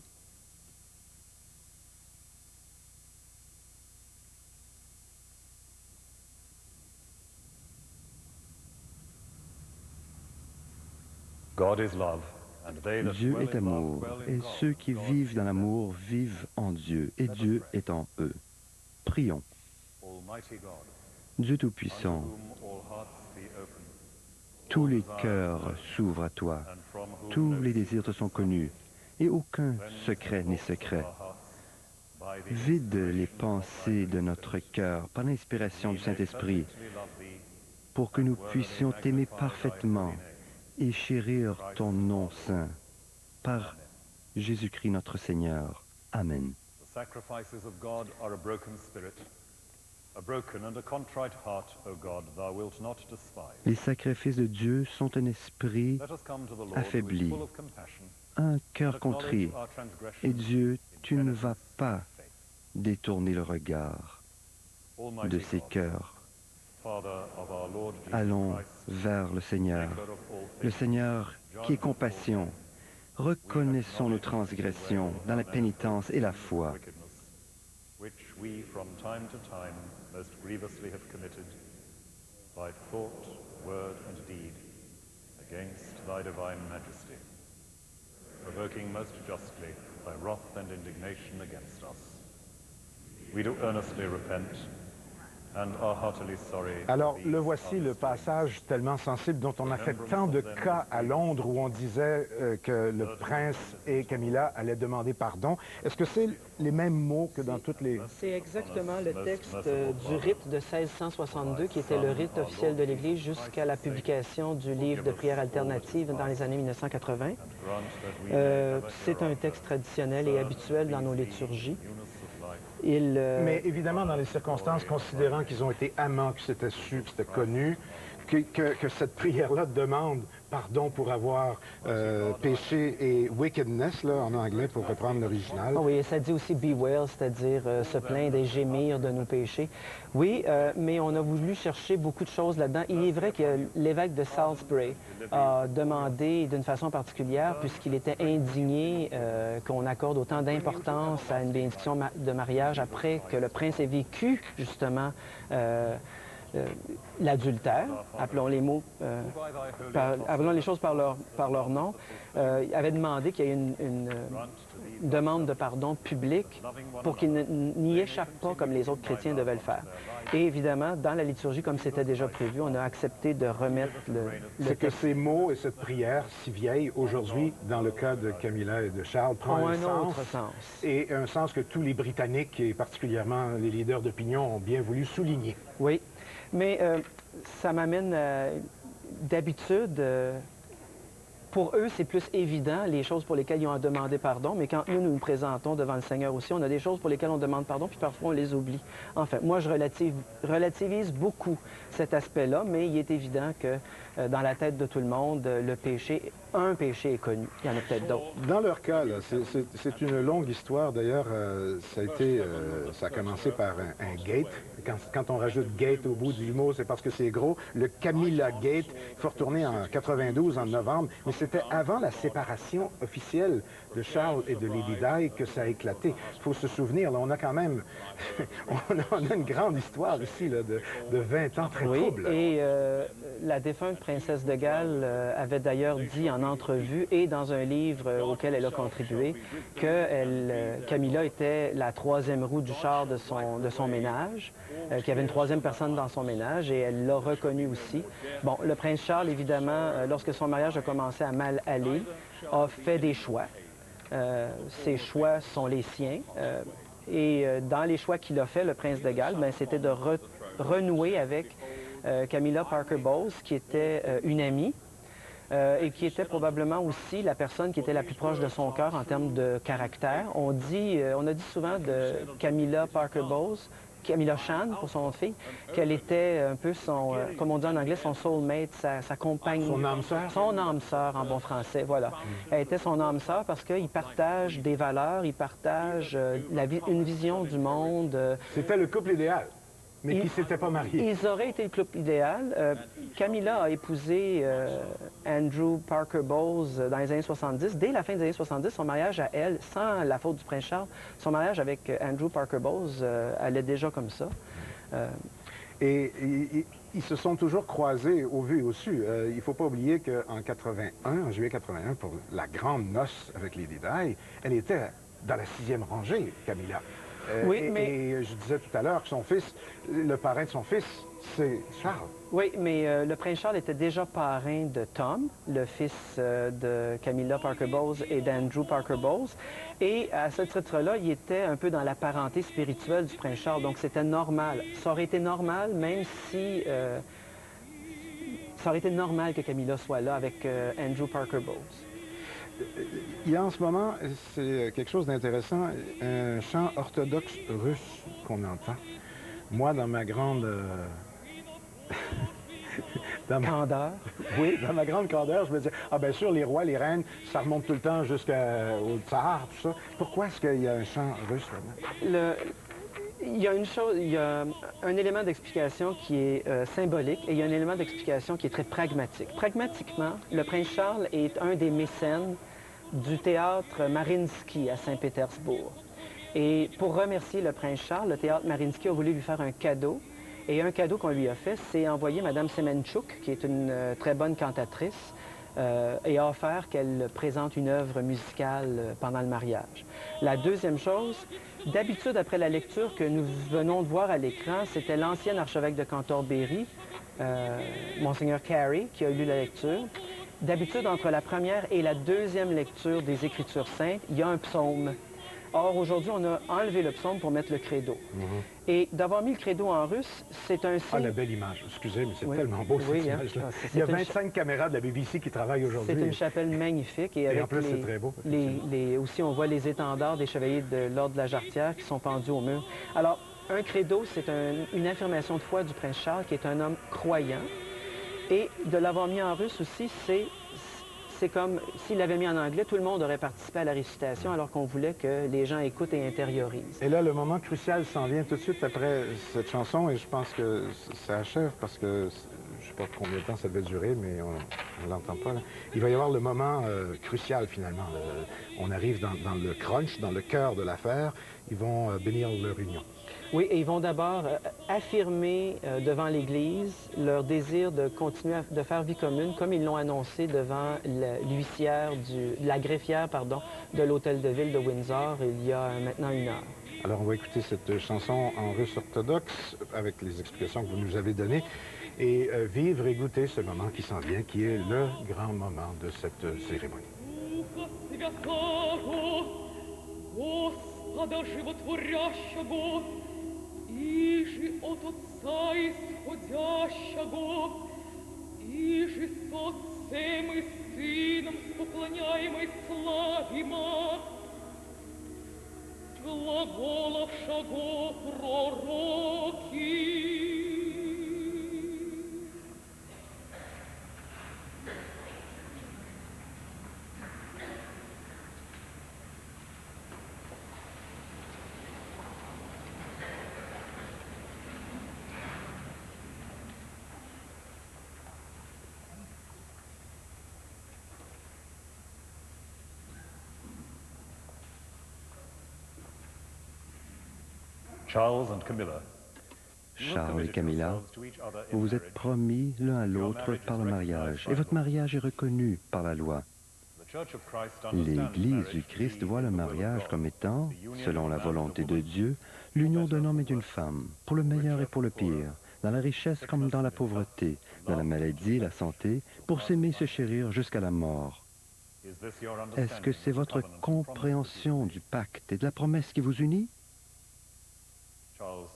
Dieu est amour, et ceux qui vivent dans l'amour vivent en Dieu, et Dieu est en eux. Prions. Dieu Tout-Puissant, tous les cœurs s'ouvrent à toi, tous les désirs te sont connus, et aucun secret n'est secret. Vide les pensées de notre cœur par l'inspiration du Saint-Esprit, pour que nous puissions t'aimer parfaitement et chérir ton nom saint. Par Jésus-Christ notre Seigneur. Amen. The sacrifices of God are a broken spirit. A broken and a contrite heart, O God, thou wilt not despise. Les sacrifices de Dieu sont un esprit Let us come to the Lord, affaibli, who is full of compassion, un cœur contrit. our transgressions. Et Dieu, tu ne vas pas détourner le regard de ces cœurs. Father of our Lord Jesus Allons Christ, vers le Seigneur, maker of all le things, Seigneur qui est compassion. Reconnaissons nos transgressions dans la pénitence et la foi. which we from time to time most grievously have committed, by thought, word, and deed, against thy divine majesty, provoking most justly thy wrath and indignation against us. We do earnestly repent, and are heartily sorry. Alors, le voici, le passage tellement sensible dont on a fait tant de cas à Londres où on disait que le prince et Camilla allaient demander pardon. Est-ce que c'est les mêmes mots que dans toutes les... C'est exactement le texte du rite de 1662 qui était le rite officiel de l'Église jusqu'à la publication du livre de prières alternatives dans les années 1980. C'est un texte traditionnel et habituel dans nos liturgies. Mais évidemment, dans les circonstances, considérant qu'ils ont été amants, que c'était su, que c'était connu, que cette prière-là demande pardon pour avoir péché et wickedness, là, en anglais, pour reprendre l'original. Oh oui, ça dit aussi bewail, c'est-à-dire se plaindre et gémir de nos péchés. Oui, mais on a voulu chercher beaucoup de choses là-dedans. Il est vrai que l'évêque de Salisbury a demandé d'une façon particulière, puisqu'il était indigné qu'on accorde autant d'importance à une bénédiction de mariage après que le prince ait vécu, justement, l'adultère, appelons les mots, appelons les choses par leur nom, il avait demandé qu'il y ait une demande de pardon publique pour qu'il n'y échappe pas comme les autres chrétiens devaient le faire. Et évidemment, dans la liturgie, comme c'était déjà prévu, on a accepté de remettre le C'est que ces mots et cette prière si vieille, aujourd'hui, dans le cas de Camilla et de Charles, prend un autre sens. Et un sens que tous les Britanniques, et particulièrement les leaders d'opinion, ont bien voulu souligner. Oui. Mais ça m'amène d'habitude, pour eux, c'est plus évident, les choses pour lesquelles ils ont à demander pardon, mais quand nous présentons devant le Seigneur aussi, on a des choses pour lesquelles on demande pardon, puis parfois on les oublie. Enfin, moi, je relativise beaucoup cet aspect-là, mais il est évident que dans la tête de tout le monde, le péché, un péché est connu. Il y en a peut-être d'autres. Dans leur cas, c'est une longue histoire. D'ailleurs, ça a commencé par un gate. Quand on rajoute gate au bout du mot, c'est parce que c'est gros. Le Camilla Gate, il faut retourner en 92, en novembre, mais c'était avant la séparation officielle de Charles et de Lady Di que ça a éclaté. Il faut se souvenir, là, on a quand même on a une grande histoire ici là, de 20 ans très trouble. Et la défunte princesse de Galles avait d'ailleurs dit en entrevue et dans un livre auquel elle a contribué que Camilla était la troisième roue du char de son ménage, qu'il y avait une troisième personne dans son ménage et elle l'a reconnu aussi. Bon, le prince Charles, évidemment, lorsque son mariage a commencé à mal aller, a fait des choix. Ces choix sont les siens. Et dans les choix qu'il a fait, le prince de Galles, c'était de renouer avec Camilla Parker Bowles, qui était une amie et qui était probablement aussi la personne qui était la plus proche de son cœur en termes de caractère. On a dit souvent de Camilla Parker Bowles, Camilla Shan, pour son fille, qu'elle était un peu son, comme on dit en anglais, son soulmate, sa compagne. Son âme sœur. Son âme sœur, en bon français, voilà. Elle était son âme sœur parce qu'ils partagent des valeurs, ils partagent une vision du monde. C'était le couple idéal, mais qui ne s'étaient pas mariés. Ils auraient été le couple idéal. Camilla a épousé Andrew Parker Bowles dans les années 70. Dès la fin des années 70, son mariage à elle, sans la faute du prince Charles, son mariage avec Andrew Parker Bowles allait déjà comme ça. Et ils se sont toujours croisés au vu et au su. Il ne faut pas oublier qu'en 81, en juillet 81, pour la grande noce avec Lady Di, elle était dans la 6e rangée, Camilla. Oui, et je disais tout à l'heure que son fils, le parrain de son fils, c'est Charles. Oui, mais le prince Charles était déjà parrain de Tom, le fils de Camilla Parker Bowles et d'Andrew Parker Bowles. Et à ce titre-là, il était un peu dans la parenté spirituelle du prince Charles, donc c'était normal. Ça aurait été normal, même si ça aurait été normal que Camilla soit là avec Andrew Parker Bowles. Il y a en ce moment, c'est quelque chose d'intéressant, un chant orthodoxe russe qu'on entend. Moi, dans ma grande... Candeur? Oui, dans ma grande candeur, je me disais, ah bien sûr, les rois, les reines, ça remonte tout le temps jusqu'au tsar, tout ça. Pourquoi est-ce qu'il y a un chant russe là-dedans? Il y a une chose, il y a un élément d'explication qui est symbolique et il y a un élément d'explication qui est très pragmatique. Pragmatiquement, le prince Charles est un des mécènes du théâtre Mariinsky à Saint-Pétersbourg. Et pour remercier le prince Charles, le théâtre Mariinsky a voulu lui faire un cadeau. Et un cadeau qu'on lui a fait, c'est envoyer Mme Semenchuk, qui est une très bonne cantatrice, et a offert qu'elle présente une œuvre musicale pendant le mariage. La deuxième chose, d'habitude, après la lecture que nous venons de voir à l'écran, c'était l'ancien archevêque de Cantorbéry, Monseigneur Carey, qui a lu la lecture. D'habitude, entre la première et la deuxième lecture des Écritures saintes, il y a un psaume. Or, aujourd'hui, on a enlevé le psaume pour mettre le credo. Et d'avoir mis le credo en russe, c'est un signe... Ah, la belle image. Excusez, mais c'est tellement beau, cette image-là. Il y a 25 caméras de la BBC qui travaillent aujourd'hui. C'est une chapelle magnifique. Et en plus, c'est très beau. Aussi, on voit les étendards des chevaliers de l'Ordre de la Jarretière qui sont pendus au mur. Alors, un credo, c'est une affirmation de foi du prince Charles, qui est un homme croyant. Et de l'avoir mis en russe aussi, c'est comme s'il l'avait mis en anglais, tout le monde aurait participé à la récitation alors qu'on voulait que les gens écoutent et intériorisent. Et là, le moment crucial s'en vient tout de suite après cette chanson et je pense que ça achève parce que je ne sais pas combien de temps ça devait durer, mais on ne l'entend pas. Là. Il va y avoir le moment crucial finalement. On arrive dans le crunch, dans le cœur de l'affaire. Ils vont bénir leur union. Oui, et ils vont d'abord affirmer devant l'Église leur désir de continuer de faire vie commune, comme ils l'ont annoncé devant l'huissière, la greffière, pardon, de l'Hôtel de Ville de Windsor il y a maintenant 1 heure. Alors, on va écouter cette chanson en russe orthodoxe avec les explications que vous nous avez données et vivre et goûter ce moment qui s'en vient, qui est le grand moment de cette cérémonie. Иже от Отца исходящего, иже с Отцем и Сыном споклоняемой славима, глаголовшего пророки. Charles et Camilla, vous vous êtes promis l'un à l'autre par le mariage, et votre mariage est reconnu par la loi. L'Église du Christ voit le mariage comme étant, selon la volonté de Dieu, l'union d'un homme et d'une femme, pour le meilleur et pour le pire, dans la richesse comme dans la pauvreté, dans la maladie et la santé, pour s'aimer et se chérir jusqu'à la mort. Est-ce que c'est votre compréhension du pacte et de la promesse qui vous unit? Charles,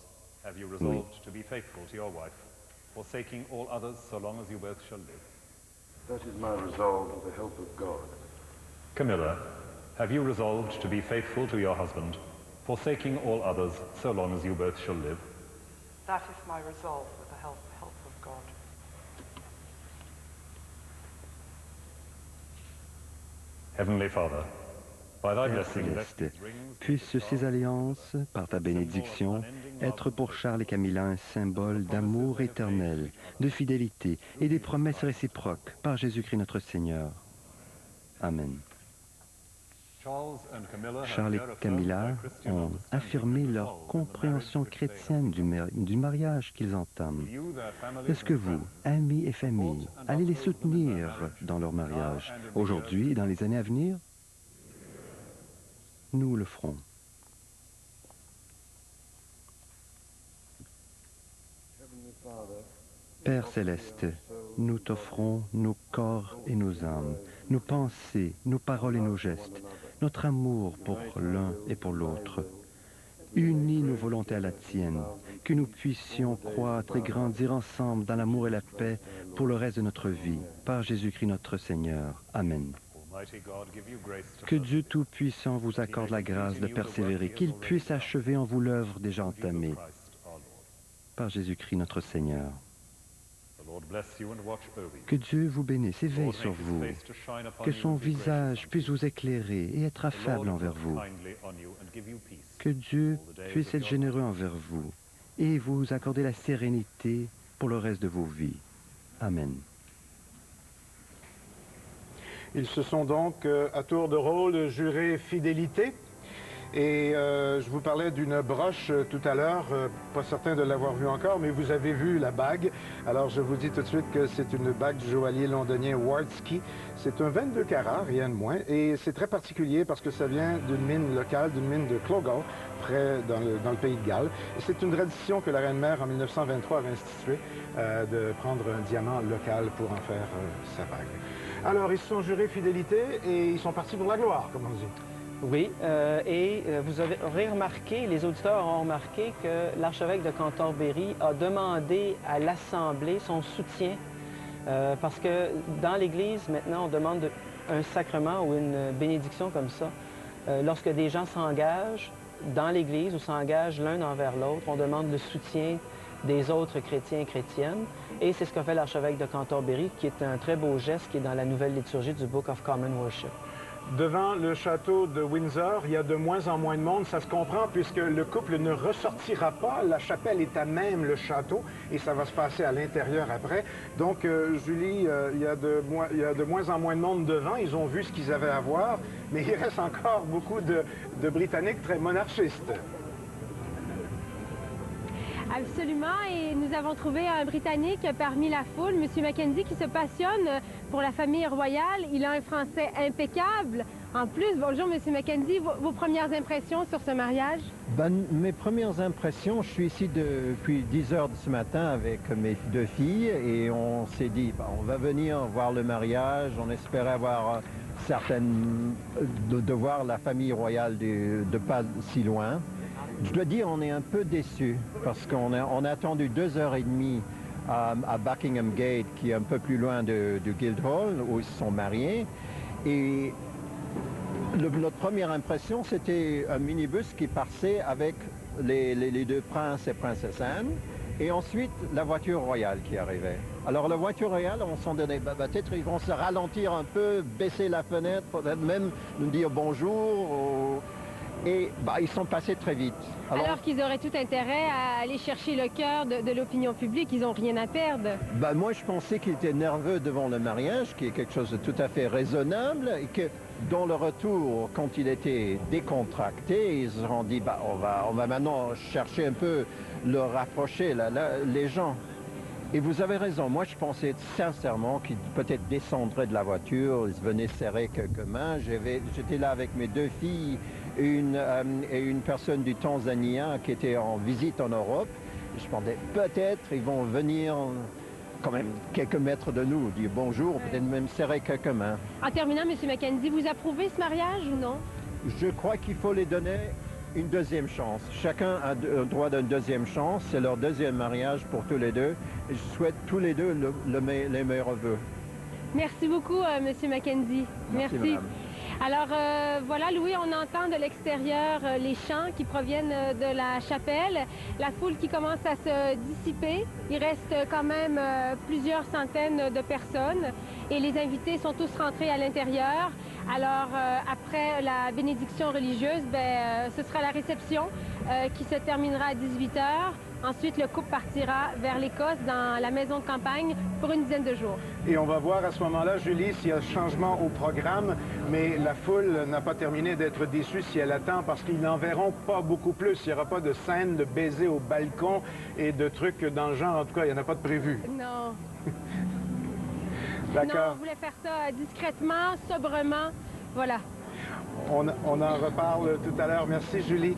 have you resolved to be faithful to your wife, forsaking all others so long as you both shall live? That is my resolve with the help of God. Camilla, have you resolved to be faithful to your husband, forsaking all others so long as you both shall live? That is my resolve with the help of God. Heavenly Father, Père céleste, puissent ces alliances, par ta bénédiction, être pour Charles et Camilla un symbole d'amour éternel, de fidélité et des promesses réciproques par Jésus-Christ notre Seigneur. Amen. Charles et Camilla ont affirmé leur compréhension chrétienne du mariage qu'ils entament. Est-ce que vous, amis et familles, allez les soutenir dans leur mariage, aujourd'hui et dans les années à venir? Nous le ferons. Père céleste, nous t'offrons nos corps et nos âmes, nos pensées, nos paroles et nos gestes, notre amour pour l'un et pour l'autre. Unis nos volontés à la tienne, que nous puissions croître et grandir ensemble dans l'amour et la paix pour le reste de notre vie. Par Jésus-Christ notre Seigneur. Amen. Que Dieu Tout-Puissant vous accorde la grâce de persévérer, qu'il puisse achever en vous l'œuvre déjà entamée. Par Jésus-Christ notre Seigneur. Que Dieu vous bénisse et veille sur vous, que son visage puisse vous éclairer et être affable envers vous, que Dieu puisse être généreux envers vous et vous accorder la sérénité pour le reste de vos vies. Amen. Ils se sont donc, à tour de rôle, jurés fidélité. Et je vous parlais d'une broche tout à l'heure, pas certain de l'avoir vue encore, mais vous avez vu la bague. Alors je vous dis tout de suite que c'est une bague du joaillier londonien Wardski. C'est un 22 carats, rien de moins, et c'est très particulier parce que ça vient d'une mine locale, d'une mine de Clogau, près dans le pays de Galles. Et c'est une tradition que la reine-mère, en 1923, avait instituée, de prendre un diamant local pour en faire sa bague. Alors, ils se sont jurés fidélité et ils sont partis pour la gloire, comme on dit. Oui, vous aurez remarqué, les auditeurs ont remarqué que l'archevêque de Cantorbéry a demandé à l'Assemblée son soutien parce que dans l'Église, maintenant, on demande un sacrement ou une bénédiction comme ça. Lorsque des gens s'engagent dans l'Église ou s'engagent l'un envers l'autre, on demande le soutien des autres chrétiens et chrétiennes. Et c'est ce qu'a fait l'archevêque de Cantorbéry, qui est un très beau geste qui est dans la nouvelle liturgie du Book of Common Worship. Devant le château de Windsor, il y a de moins en moins de monde. Ça se comprend puisque le couple ne ressortira pas. La chapelle est à même le château et ça va se passer à l'intérieur après. Donc, Julie, il y a de moins en moins de monde devant. Ils ont vu ce qu'ils avaient à voir, mais il reste encore beaucoup de Britanniques très monarchistes. Absolument, et nous avons trouvé un Britannique parmi la foule, M. Mackenzie, qui se passionne pour la famille royale. Il a un français impeccable. En plus, bonjour M. Mackenzie, vos premières impressions sur ce mariage? Mes premières impressions, je suis ici depuis 10 heures de ce matin avec mes deux filles et on s'est dit, on va venir voir le mariage, on espérait avoir de voir la famille royale de pas si loin. Je dois dire, on est un peu déçus parce qu'on a attendu 2h30 à Buckingham Gate, qui est un peu plus loin de Guildhall, où ils se sont mariés. Et notre première impression, c'était un minibus qui passait avec les deux princes et princesses Anne, et ensuite la voiture royale qui arrivait. Alors la voiture royale, on s'en donnait, peut-être ils vont se ralentir un peu, baisser la fenêtre, peut-être même nous dire bonjour. Et ils sont passés très vite. Alors qu'ils auraient tout intérêt à aller chercher le cœur de l'opinion publique, ils n'ont rien à perdre. Moi, je pensais qu'ils étaient nerveux devant le mariage, qui est quelque chose de tout à fait raisonnable, et que dans le retour, quand il était décontracté, ils se sont dit, on va maintenant chercher un peu, le rapprocher, les gens. Et vous avez raison, moi je pensais sincèrement qu'ils peut-être descendraient de la voiture, ils venaient serrer quelques mains. J'étais là avec mes deux filles et une personne du Tanzania qui était en visite en Europe. Je pensais peut-être ils vont venir quand même quelques mètres de nous, dire bonjour, peut-être même serrer quelques mains. En terminant, M. Mackenzie, vous approuvez ce mariage ou non? Je crois qu'il faut les donner une deuxième chance. Chacun a le droit d'une deuxième chance. C'est leur deuxième mariage pour tous les deux. Et je souhaite tous les deux les meilleurs vœux. Merci beaucoup, M. Mackenzie. Merci. Alors, voilà, Louis, on entend de l'extérieur les chants qui proviennent de la chapelle. La foule qui commence à se dissiper. Il reste quand même plusieurs centaines de personnes. Et les invités sont tous rentrés à l'intérieur. Alors, après la bénédiction religieuse, ce sera la réception qui se terminera à 18h. Ensuite, le couple partira vers l'Écosse, dans la maison de campagne, pour une dizaine de jours. Et on va voir à ce moment-là, Julie, s'il y a changement au programme, mais la foule n'a pas terminé d'être déçue si elle attend, parce qu'ils n'en verront pas beaucoup plus. Il n'y aura pas de scène de baisers au balcon et de trucs dans le genre. En tout cas, il n'y en a pas de prévu. Non. D'accord. Non, on voulait faire ça discrètement, sobrement. Voilà. On en reparle tout à l'heure. Merci, Julie.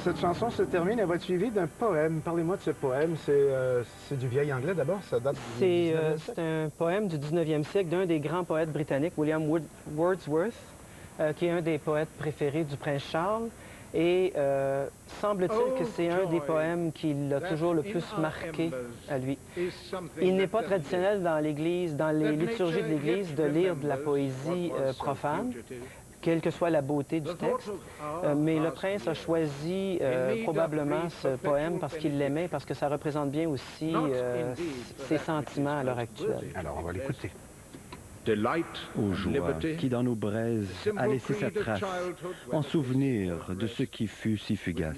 Cette chanson se termine. Elle va être suivie d'un poème. Parlez-moi de ce poème. C'est du vieil anglais d'abord. Ça date du 19e siècle. C'est un poème du 19e siècle d'un des grands poètes britanniques, William Wordsworth, qui est un des poètes préférés du prince Charles. Et semble-t-il que c'est un des poèmes qui l'a toujours le plus marqué à lui. Il n'est pas traditionnel dans l'Église, dans les liturgies de l'Église, de lire de la poésie profane, quelle que soit la beauté du texte. Mais le prince a choisi probablement ce poème parce qu'il l'aimait, parce que ça représente bien aussi ses sentiments à l'heure actuelle. Alors, on va l'écouter. Ô joie qui dans nos braises a laissé sa trace, en souvenir de ce qui fut si fugace.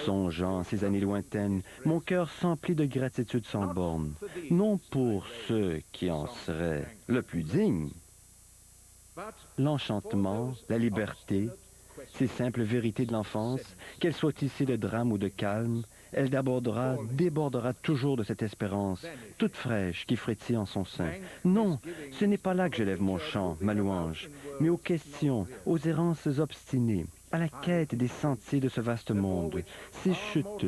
Songeant à ces années lointaines, mon cœur s'emplit de gratitude sans borne, non pour ceux qui en seraient le plus dignes. L'enchantement, la liberté, ces simples vérités de l'enfance, qu'elles soient ici de drame ou de calme, elle débordera toujours de cette espérance, toute fraîche qui frétille en son sein. Non, ce n'est pas là que j'élève mon chant, ma louange, mais aux questions, aux errances obstinées, à la quête des sentiers de ce vaste monde, ces chutes,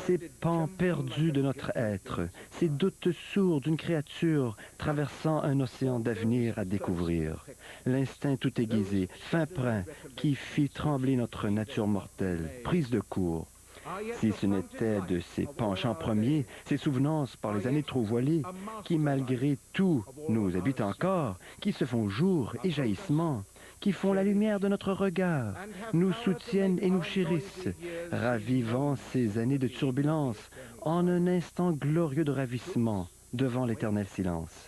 ces pans perdus de notre être, ces doutes sourds d'une créature traversant un océan d'avenir à découvrir. L'instinct tout aiguisé, fin prêt, qui fit trembler notre nature mortelle, prise de court. Si ce n'était de ces penchants premiers, ces souvenances par les années trop voilées, qui malgré tout nous habitent encore, qui se font jour et jaillissement, qui font la lumière de notre regard, nous soutiennent et nous chérissent, ravivant ces années de turbulence en un instant glorieux de ravissement devant l'éternel silence.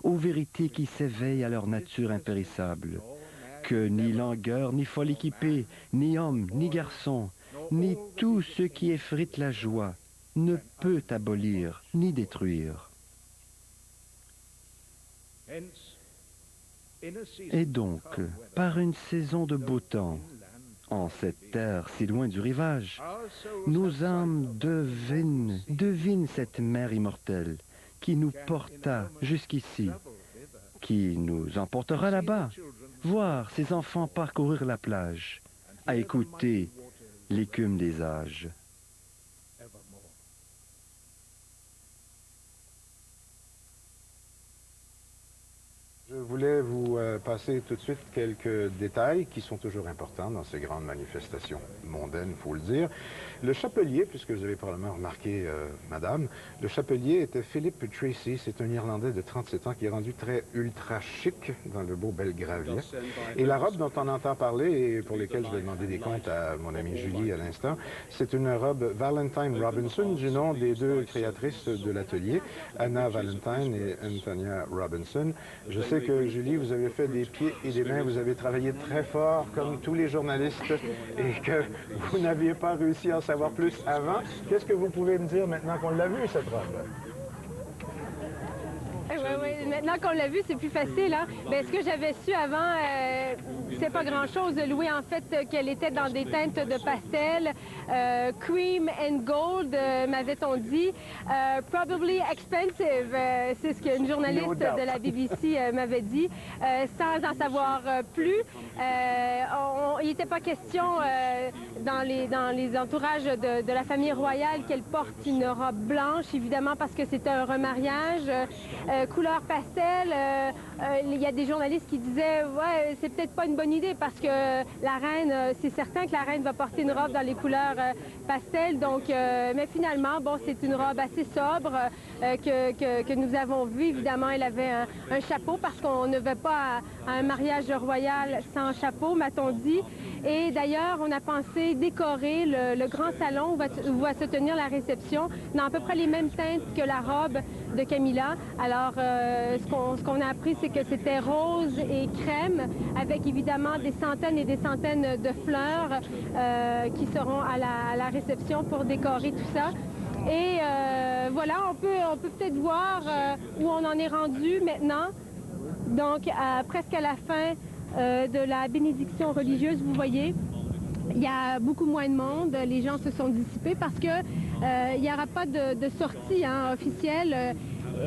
Aux vérités qui s'éveillent à leur nature impérissable, que ni langueur, ni folle équipée, ni homme, ni garçon, ni tout ce qui effrite la joie ne peut abolir ni détruire. Et donc, par une saison de beau temps, en cette terre si loin du rivage, nos âmes devinent cette mer immortelle qui nous porta jusqu'ici, qui nous emportera là-bas, voir ces enfants parcourir la plage, à écouter l'écume des âges. Je voulais vous passer tout de suite quelques détails qui sont toujours importants dans ces grandes manifestations mondaines, il faut le dire. Le chapelier, puisque vous avez probablement remarqué, madame, le chapelier était Philip Tracy. C'est un Irlandais de 37 ans qui est rendu très ultra chic dans le beau Belgravia. Et la robe dont on entend parler et pour lesquelles je vais demander des comptes à mon amie Julie à l'instant, c'est une robe Valentine Robinson du nom des deux créatrices de l'atelier, Anna Valentine et Antonia Robinson. Je sais que, Julie, vous avez fait des pieds et des mains, vous avez travaillé très fort, comme tous les journalistes, et que vous n'aviez pas réussi à en savoir plus avant. Qu'est-ce que vous pouvez me dire maintenant qu'on l'a vu, cette robe? Oui, maintenant qu'on l'a vu, c'est plus facile. Hein? Bien, ce que j'avais su avant, c'est pas grand-chose. Louis, en fait, qu'elle était dans des teintes de pastel, cream and gold, m'avait-on dit. Probably expensive, c'est ce qu'une journaliste de la BBC m'avait dit, sans en savoir plus. Il n'était pas question dans les entourages de la famille royale qu'elle porte une robe blanche, évidemment, parce que c'était un remariage. Couleur pastel, il y a des journalistes qui disaient « Ouais, c'est peut-être pas une bonne idée parce que la reine, c'est certain que la reine va porter une robe dans les couleurs pastel. » Donc, mais finalement, bon, c'est une robe assez sobre que nous avons vue. Évidemment, elle avait un chapeau parce qu'on ne va pas à un mariage royal sans chapeau, m'a-t-on dit. Et d'ailleurs, on a pensé décorer le grand salon où va se tenir la réception dans à peu près les mêmes teintes que la robe de Camilla. Alors, ce qu'on a appris, c'est que c'était rose et crème, avec évidemment des centaines et des centaines de fleurs qui seront à la réception pour décorer tout ça. Et voilà, on peut peut-être voir où on en est rendu maintenant. Donc, presque à la fin de la bénédiction religieuse, vous voyez, il y a beaucoup moins de monde, les gens se sont dissipés parce que il n'y aura pas de sortie officielle.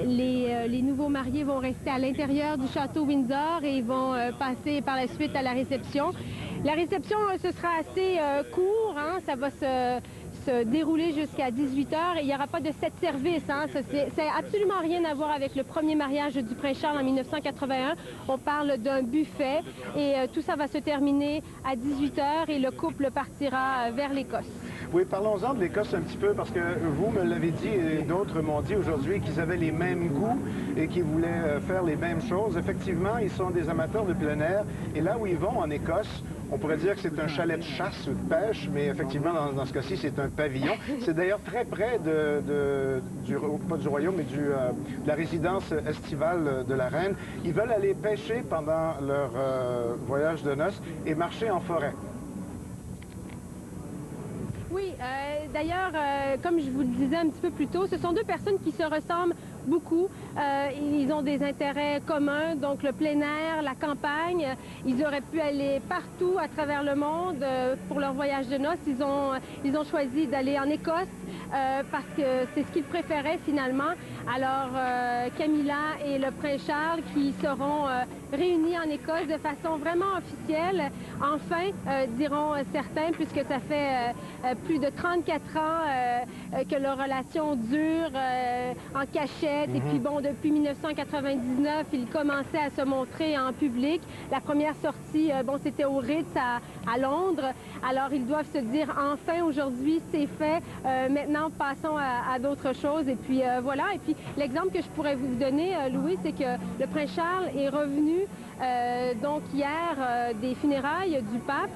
Les nouveaux mariés vont rester à l'intérieur du château Windsor et ils vont passer par la suite à la réception. La réception, ce sera assez court, ça va se dérouler jusqu'à 18 h et il n'y aura pas de 7 services. Hein. C'est absolument rien à voir avec le premier mariage du prince Charles en 1981. On parle d'un buffet et tout ça va se terminer à 18 h et le couple partira vers l'Écosse. Oui, parlons-en de l'Écosse un petit peu, parce que vous me l'avez dit et d'autres m'ont dit aujourd'hui qu'ils avaient les mêmes goûts et qu'ils voulaient faire les mêmes choses. Effectivement, ils sont des amateurs de plein air. Et là où ils vont, en Écosse, on pourrait dire que c'est un chalet de chasse ou de pêche, mais effectivement, dans ce cas-ci, c'est un pavillon. C'est d'ailleurs très près pas du royaume, mais de la résidence estivale de la reine. Ils veulent aller pêcher pendant leur voyage de noces et marcher en forêt. Oui, d'ailleurs, comme je vous le disais un petit peu plus tôt, ce sont deux personnes qui se ressemblent beaucoup. Ils ont des intérêts communs, donc le plein air, la campagne. Ils auraient pu aller partout à travers le monde pour leur voyage de noces. Ils ont choisi d'aller en Écosse parce que c'est ce qu'ils préféraient finalement. Alors, Camilla et le prince Charles qui seront réunis en Écosse de façon vraiment officielle. Enfin, diront certains, puisque ça fait plus de 34 ans que leur relation dure en cachette. Et puis bon, depuis 1999, ils commençaient à se montrer en public. La première sortie, bon, c'était au Ritz à Londres. Alors, ils doivent se dire, enfin, aujourd'hui, c'est fait. Maintenant, passons à d'autres choses. Et puis, voilà. Et puis, l'exemple que je pourrais vous donner, Louis, c'est que le prince Charles est revenu, donc, hier, des funérailles du pape.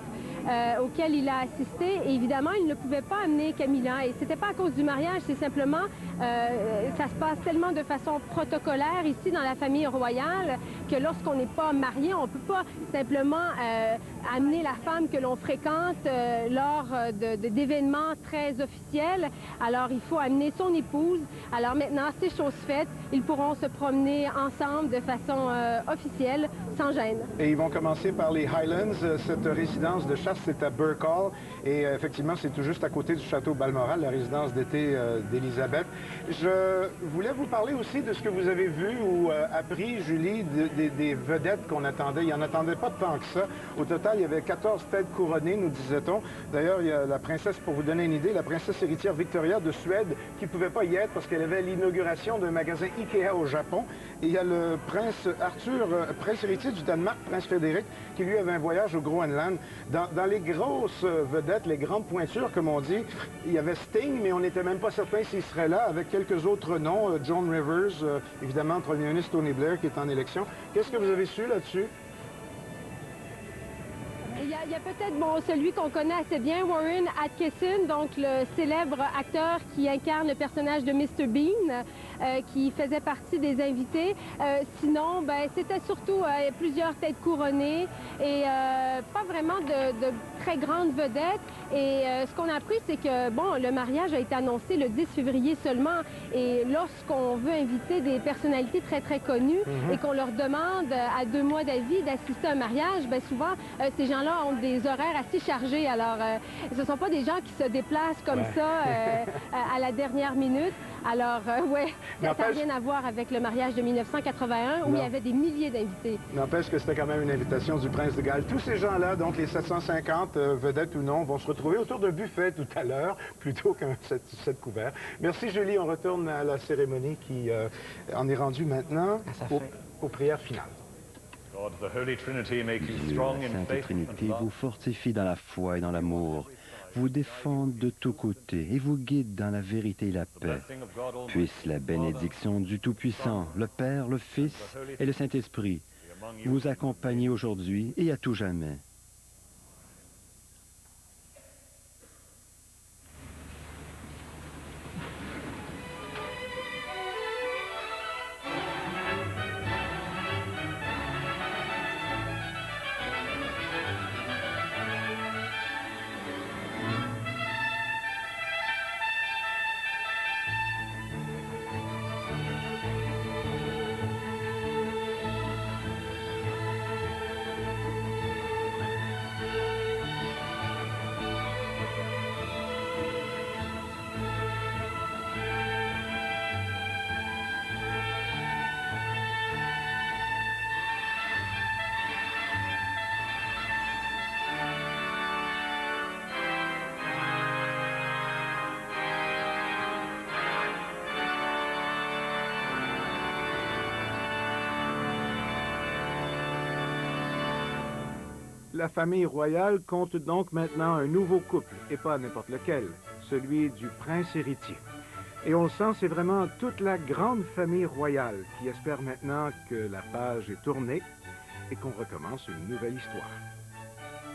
Auquel il a assisté. Et évidemment, il ne pouvait pas amener Camilla. Et c'était pas à cause du mariage, c'est simplement, ça se passe tellement de façon protocolaire ici dans la famille royale que lorsqu'on n'est pas marié, on peut pas simplement amener la femme que l'on fréquente lors d'événements très officiels. Alors, il faut amener son épouse. Alors maintenant, c'est chose faite. Ils pourront se promener ensemble de façon officielle, sans gêne. Et ils vont commencer par les Highlands, cette résidence de chasse. C'est à Burke Hall et effectivement, c'est tout juste à côté du château Balmoral, la résidence d'été d'Élisabeth. Je voulais vous parler aussi de ce que vous avez vu ou appris, Julie, des vedettes qu'on attendait. Il n'y en attendait pas tant que ça. Au total, il y avait 14 têtes couronnées, nous disait-on. D'ailleurs, il y a la princesse, pour vous donner une idée, la princesse héritière Victoria de Suède, qui ne pouvait pas y être parce qu'elle avait l'inauguration d'un magasin Ikea au Japon. Et il y a le prince Arthur, prince héritier du Danemark, prince Frédéric, qui lui avait un voyage au Groenland. Dans les grosses vedettes, les grandes pointures, comme on dit, il y avait Sting, mais on n'était même pas certain s'il serait là, avec quelques autres noms. Joan Rivers, évidemment, premier ministre Tony Blair, qui est en élection. Qu'est-ce que vous avez su là-dessus? Il y a peut-être, bon, celui qu'on connaît assez bien, Warren Atkinson, donc le célèbre acteur qui incarne le personnage de Mr. Bean, qui faisait partie des invités. Sinon, ben, c'était surtout plusieurs têtes couronnées et pas vraiment de très grandes vedettes. Et ce qu'on a appris, c'est que, bon, le mariage a été annoncé le 10 février seulement. Et lorsqu'on veut inviter des personnalités très, très connues et qu'on leur demande à 2 mois d'avis d'assister à un mariage, bien souvent, ces gens-là ont des horaires assez chargés. Alors, ce ne sont pas des gens qui se déplacent comme ça à la dernière minute. Alors, ouais, ça n'a rien à voir avec le mariage de 1981 où il y avait des milliers d'invités. N'empêche que c'était quand même une invitation du prince de Galles. Tous ces gens-là, donc les 750 vedettes ou non, vont se retrouver autour d'un buffet tout à l'heure, plutôt qu'un set couvert. Merci Julie, on retourne à la cérémonie qui en est rendue maintenant aux prières finales. Dieu, la Sainte Trinité, vous fortifie dans la foi et dans l'amour, vous défend de tous côtés et vous guide dans la vérité et la paix. Puisse la bénédiction du Tout-Puissant, le Père, le Fils et le Saint-Esprit vous accompagner aujourd'hui et à tout jamais. La famille royale compte donc maintenant un nouveau couple, et pas n'importe lequel, celui du prince héritier. Et on le sent, c'est vraiment toute la grande famille royale qui espère maintenant que la page est tournée et qu'on recommence une nouvelle histoire.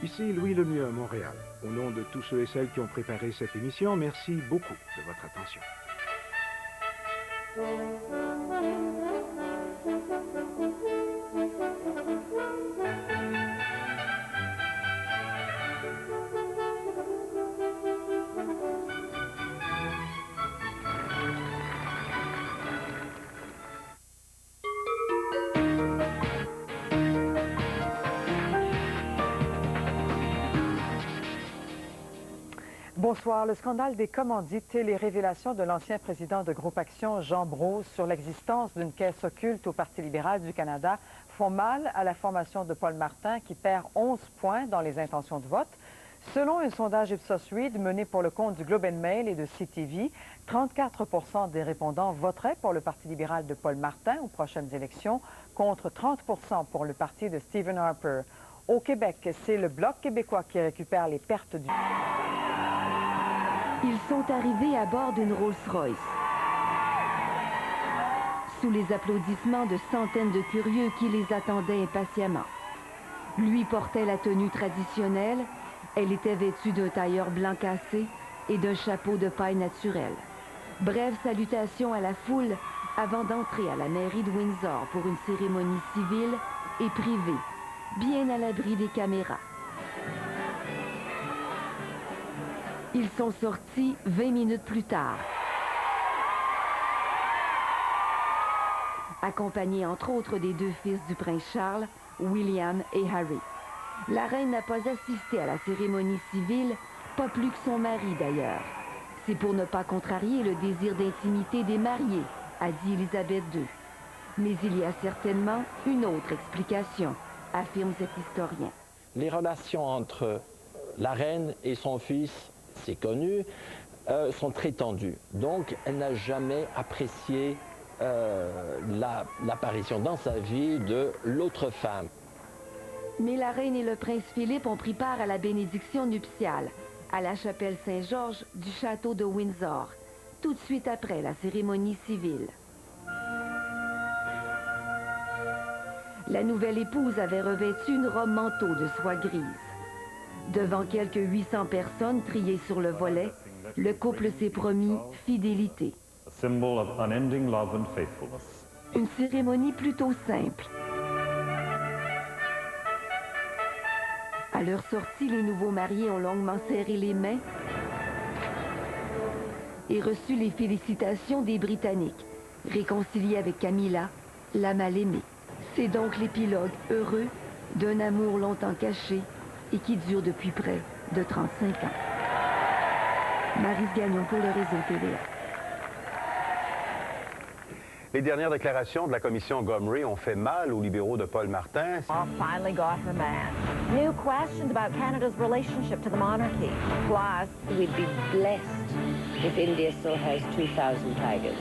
Ici Louis Lemieux à Montréal. Au nom de tous ceux et celles qui ont préparé cette émission, merci beaucoup de votre attention. Bonsoir. Le scandale des commandites et les révélations de l'ancien président de Groupe Action, Jean Brault, sur l'existence d'une caisse occulte au Parti libéral du Canada font mal à la formation de Paul Martin, qui perd 11 points dans les intentions de vote. Selon un sondage Ipsos-Reid mené pour le compte du Globe and Mail et de CTV, 34 des répondants voteraient pour le Parti libéral de Paul Martin aux prochaines élections, contre 30 pour le parti de Stephen Harper. Au Québec, c'est le Bloc québécois qui récupère les pertes du... Ils sont arrivés à bord d'une Rolls-Royce. Sous les applaudissements de centaines de curieux qui les attendaient impatiemment. Lui portait la tenue traditionnelle, elle était vêtue d'un tailleur blanc cassé et d'un chapeau de paille naturelle. Brève salutation à la foule avant d'entrer à la mairie de Windsor pour une cérémonie civile et privée, bien à l'abri des caméras. Ils sont sortis 20 minutes plus tard, accompagnés entre autres des deux fils du prince Charles, William et Harry. La reine n'a pas assisté à la cérémonie civile, pas plus que son mari d'ailleurs. C'est pour ne pas contrarier le désir d'intimité des mariés, a dit Élisabeth II. Mais il y a certainement une autre explication, affirme cet historien. Les relations entre la reine et son fils, c'est connu, sont très tendues. Donc, elle n'a jamais apprécié l'apparition dans sa vie de l'autre femme. Mais la reine et le prince Philippe ont pris part à la bénédiction nuptiale, à la chapelle Saint-Georges du château de Windsor, tout de suite après la cérémonie civile. La nouvelle épouse avait revêtu une robe manteau de soie grise. Devant quelques 800 personnes triées sur le volet, le couple s'est promis fidélité. Une cérémonie plutôt simple. À leur sortie, les nouveaux mariés ont longuement serré les mains et reçu les félicitations des Britanniques, réconciliés avec Camilla, la mal-aimée. C'est donc l'épilogue heureux d'un amour longtemps caché et qui dure depuis près de 35 ans. Maryse Gagnon pour le réseau TVA. Les dernières déclarations de la commission Gomery ont fait mal aux libéraux de Paul Martin. Finally got her man. New questions about Canada's relationship to the monarchy. Plus, we'd be blessed if India still has 2,000 tigers.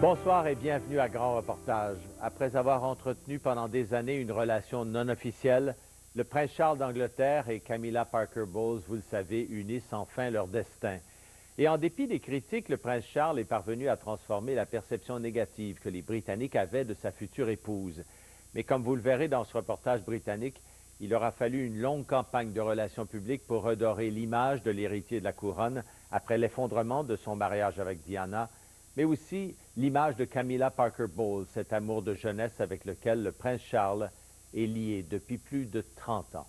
Bonsoir et bienvenue à Grand Reportage. Après avoir entretenu pendant des années une relation non officielle, le prince Charles d'Angleterre et Camilla Parker Bowles, vous le savez, unissent enfin leur destin. Et en dépit des critiques, le prince Charles est parvenu à transformer la perception négative que les Britanniques avaient de sa future épouse. Mais comme vous le verrez dans ce reportage britannique, il aura fallu une longue campagne de relations publiques pour redorer l'image de l'héritier de la couronne après l'effondrement de son mariage avec Diana, mais aussi l'image de Camilla Parker Bowles, cet amour de jeunesse avec lequel le prince Charles est lié depuis plus de 30 ans.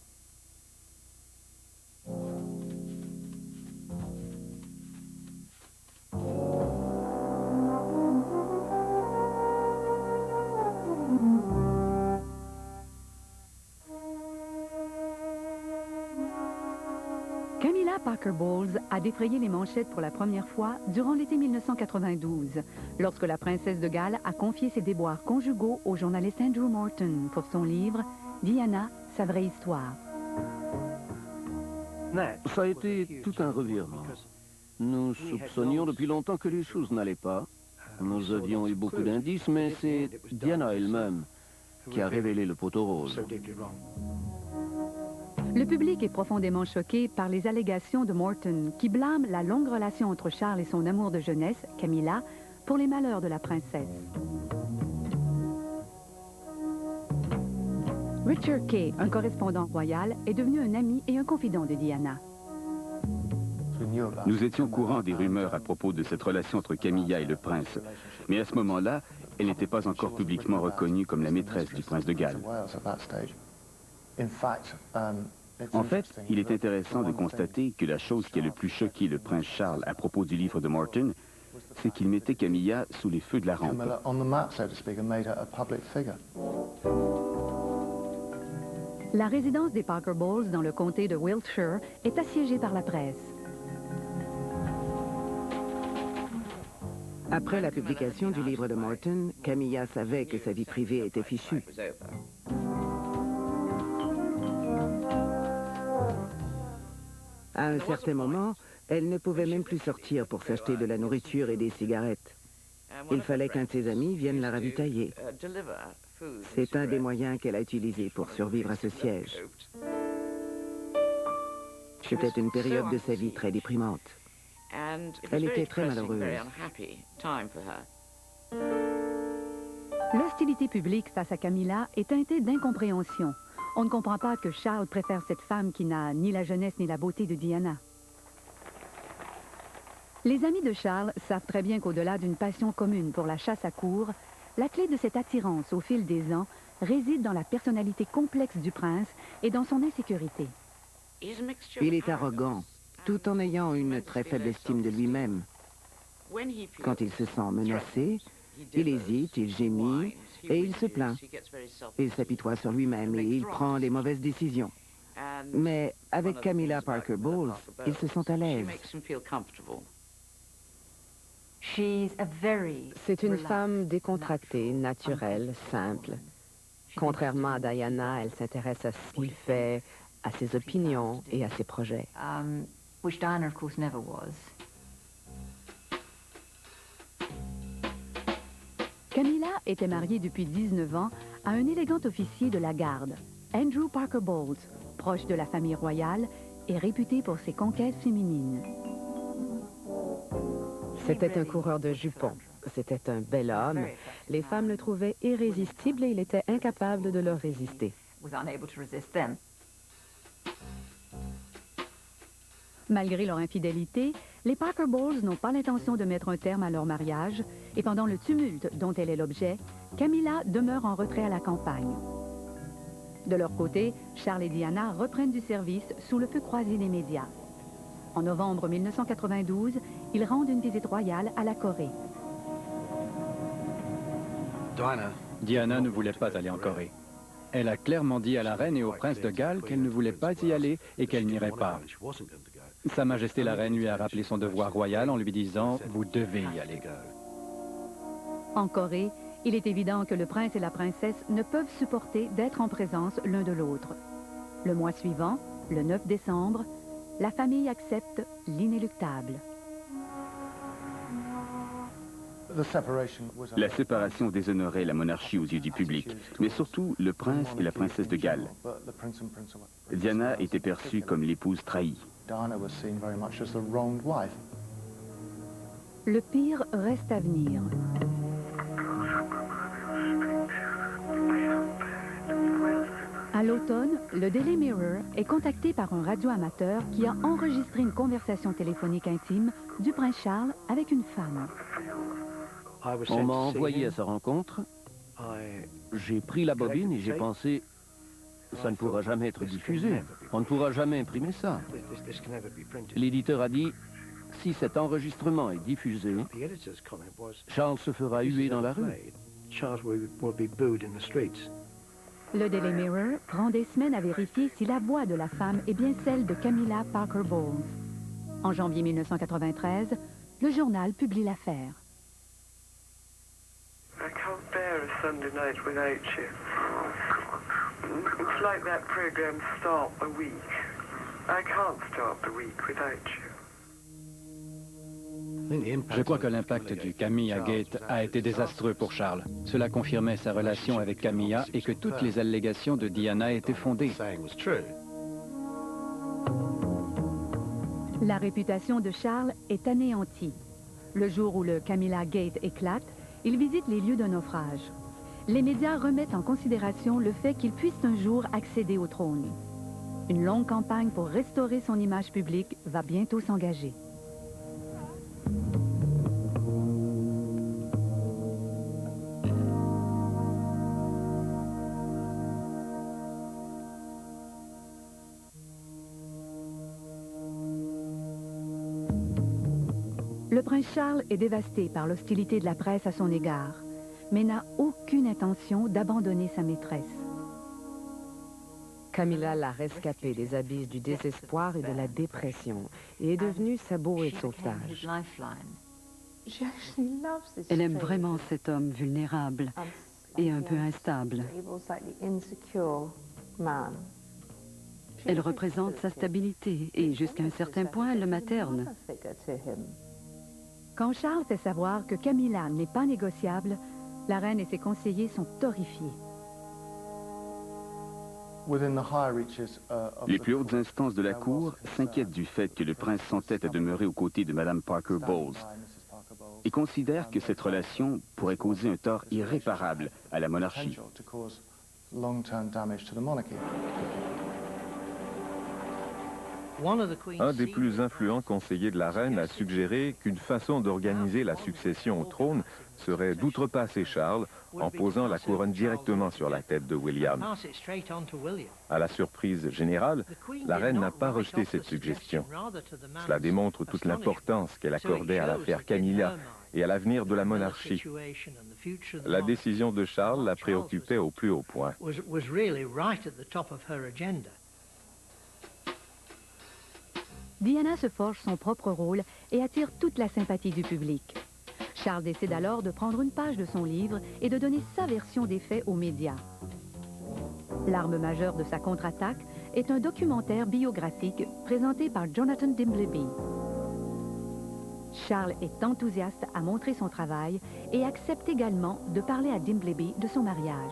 Camilla Parker Bowles a défrayé les manchettes pour la première fois durant l'été 1992, lorsque la princesse de Galles a confié ses déboires conjugaux au journaliste Andrew Morton pour son livre « Diana, sa vraie histoire ». Ça a été tout un revirement. Nous soupçonnions depuis longtemps que les choses n'allaient pas. Nous avions eu beaucoup d'indices, mais c'est Diana elle-même qui a révélé le poteau rose. Le public est profondément choqué par les allégations de Morton, qui blâme la longue relation entre Charles et son amour de jeunesse, Camilla, pour les malheurs de la princesse. Richard Kay, un correspondant royal, est devenu un ami et un confident de Diana. Nous étions au courant des rumeurs à propos de cette relation entre Camilla et le prince. Mais à ce moment-là, elle n'était pas encore publiquement reconnue comme la maîtresse du prince de Galles. En fait, il est intéressant de constater que la chose qui a le plus choqué le prince Charles à propos du livre de Morton, c'est qu'il mettait Camilla sous les feux de la rampe. La résidence des Parker Bowles dans le comté de Wiltshire est assiégée par la presse. Après la publication du livre de Morton, Camilla savait que sa vie privée était fichue. À un certain moment, elle ne pouvait même plus sortir pour s'acheter de la nourriture et des cigarettes. Il fallait qu'un de ses amis vienne la ravitailler. C'est un des moyens qu'elle a utilisé pour survivre à ce siège. C'était une période de sa vie très déprimante. Elle était très malheureuse. L'hostilité publique face à Camilla est teintée d'incompréhension. On ne comprend pas que Charles préfère cette femme qui n'a ni la jeunesse ni la beauté de Diana. Les amis de Charles savent très bien qu'au-delà d'une passion commune pour la chasse à courre, la clé de cette attirance au fil des ans réside dans la personnalité complexe du prince et dans son insécurité. Il est arrogant, tout en ayant une très faible estime de lui-même. Quand il se sent menacé, il hésite, il gémit et il se plaint. Il s'apitoie sur lui-même et il prend les mauvaises décisions. Mais avec Camilla Parker Bowles, il se sent à l'aise. C'est une femme décontractée, naturelle, simple. Contrairement à Diana, elle s'intéresse à ce qu'il fait, à ses opinions et à ses projets. Which Diana, of course, never was. Camilla était mariée depuis 19 ans à un élégant officier de la garde, Andrew Parker Bowles, proche de la famille royale et réputé pour ses conquêtes féminines. C'était un coureur de jupons. C'était un bel homme. Les femmes le trouvaient irrésistible et il était incapable de leur résister. Malgré leur infidélité, les Parker Bowles n'ont pas l'intention de mettre un terme à leur mariage et pendant le tumulte dont elle est l'objet, Camilla demeure en retrait à la campagne. De leur côté, Charles et Diana reprennent du service sous le feu croisé des médias. En novembre 1992, ils rendent une visite royale à la Corée. Diana ne voulait pas aller en Corée. Elle a clairement dit à la reine et au prince de Galles qu'elle ne voulait pas y aller et qu'elle n'irait pas. Sa Majesté la reine lui a rappelé son devoir royal en lui disant « Vous devez y aller ». En Corée, il est évident que le prince et la princesse ne peuvent supporter d'être en présence l'un de l'autre. Le mois suivant, le 9 décembre, la famille accepte l'inéluctable. La séparation déshonorait la monarchie aux yeux du public, mais surtout le prince et la princesse de Galles. Diana était perçue comme l'épouse trahie. Le pire reste à venir. À l'automne, le Daily Mirror est contacté par un radioamateur qui a enregistré une conversation téléphonique intime du prince Charles avec une femme. On m'a envoyé à sa rencontre. J'ai pris la bobine et j'ai pensé, ça ne pourra jamais être diffusé. On ne pourra jamais imprimer ça. L'éditeur a dit, si cet enregistrement est diffusé, Charles se fera huer dans la rue. Le Daily Mirror prend des semaines à vérifier si la voix de la femme est bien celle de Camilla Parker Bowles. En janvier 1993, le journal publie l'affaire. I can't bear a Sunday night without you. It's like that program Stop a Week. I can't stop a week without you. Je crois que l'impact du Camilla Gate a été désastreux pour Charles. Cela confirmait sa relation avec Camilla et que toutes les allégations de Diana étaient fondées. La réputation de Charles est anéantie. Le jour où le Camilla Gate éclate, il visite les lieux de naufrage. Les médias remettent en considération le fait qu'il puisse un jour accéder au trône. Une longue campagne pour restaurer son image publique va bientôt s'engager. Le prince Charles est dévasté par l'hostilité de la presse à son égard, mais n'a aucune intention d'abandonner sa maîtresse. Camilla l'a rescapé des abysses du désespoir et de la dépression et est devenue sa bouée de sauvetage. Elle aime vraiment cet homme vulnérable et un peu instable. Elle représente sa stabilité et jusqu'à un certain point, elle le materne. Quand Charles fait savoir que Camilla n'est pas négociable, la reine et ses conseillers sont horrifiés. Les plus hautes instances de la Cour s'inquiètent du fait que le prince s'entête à demeurer aux côtés de Mme Parker Bowles et considèrent que cette relation pourrait causer un tort irréparable à la monarchie. Un des plus influents conseillers de la reine a suggéré qu'une façon d'organiser la succession au trône serait d'outrepasser Charles en posant la couronne directement sur la tête de William. À la surprise générale, la reine n'a pas rejeté cette suggestion. Cela démontre toute l'importance qu'elle accordait à l'affaire Camilla et à l'avenir de la monarchie. La décision de Charles la préoccupait au plus haut point. Diana se forge son propre rôle et attire toute la sympathie du public. Charles décide alors de prendre une page de son livre et de donner sa version des faits aux médias. L'arme majeure de sa contre-attaque est un documentaire biographique présenté par Jonathan Dimbleby. Charles est enthousiaste à montrer son travail et accepte également de parler à Dimbleby de son mariage.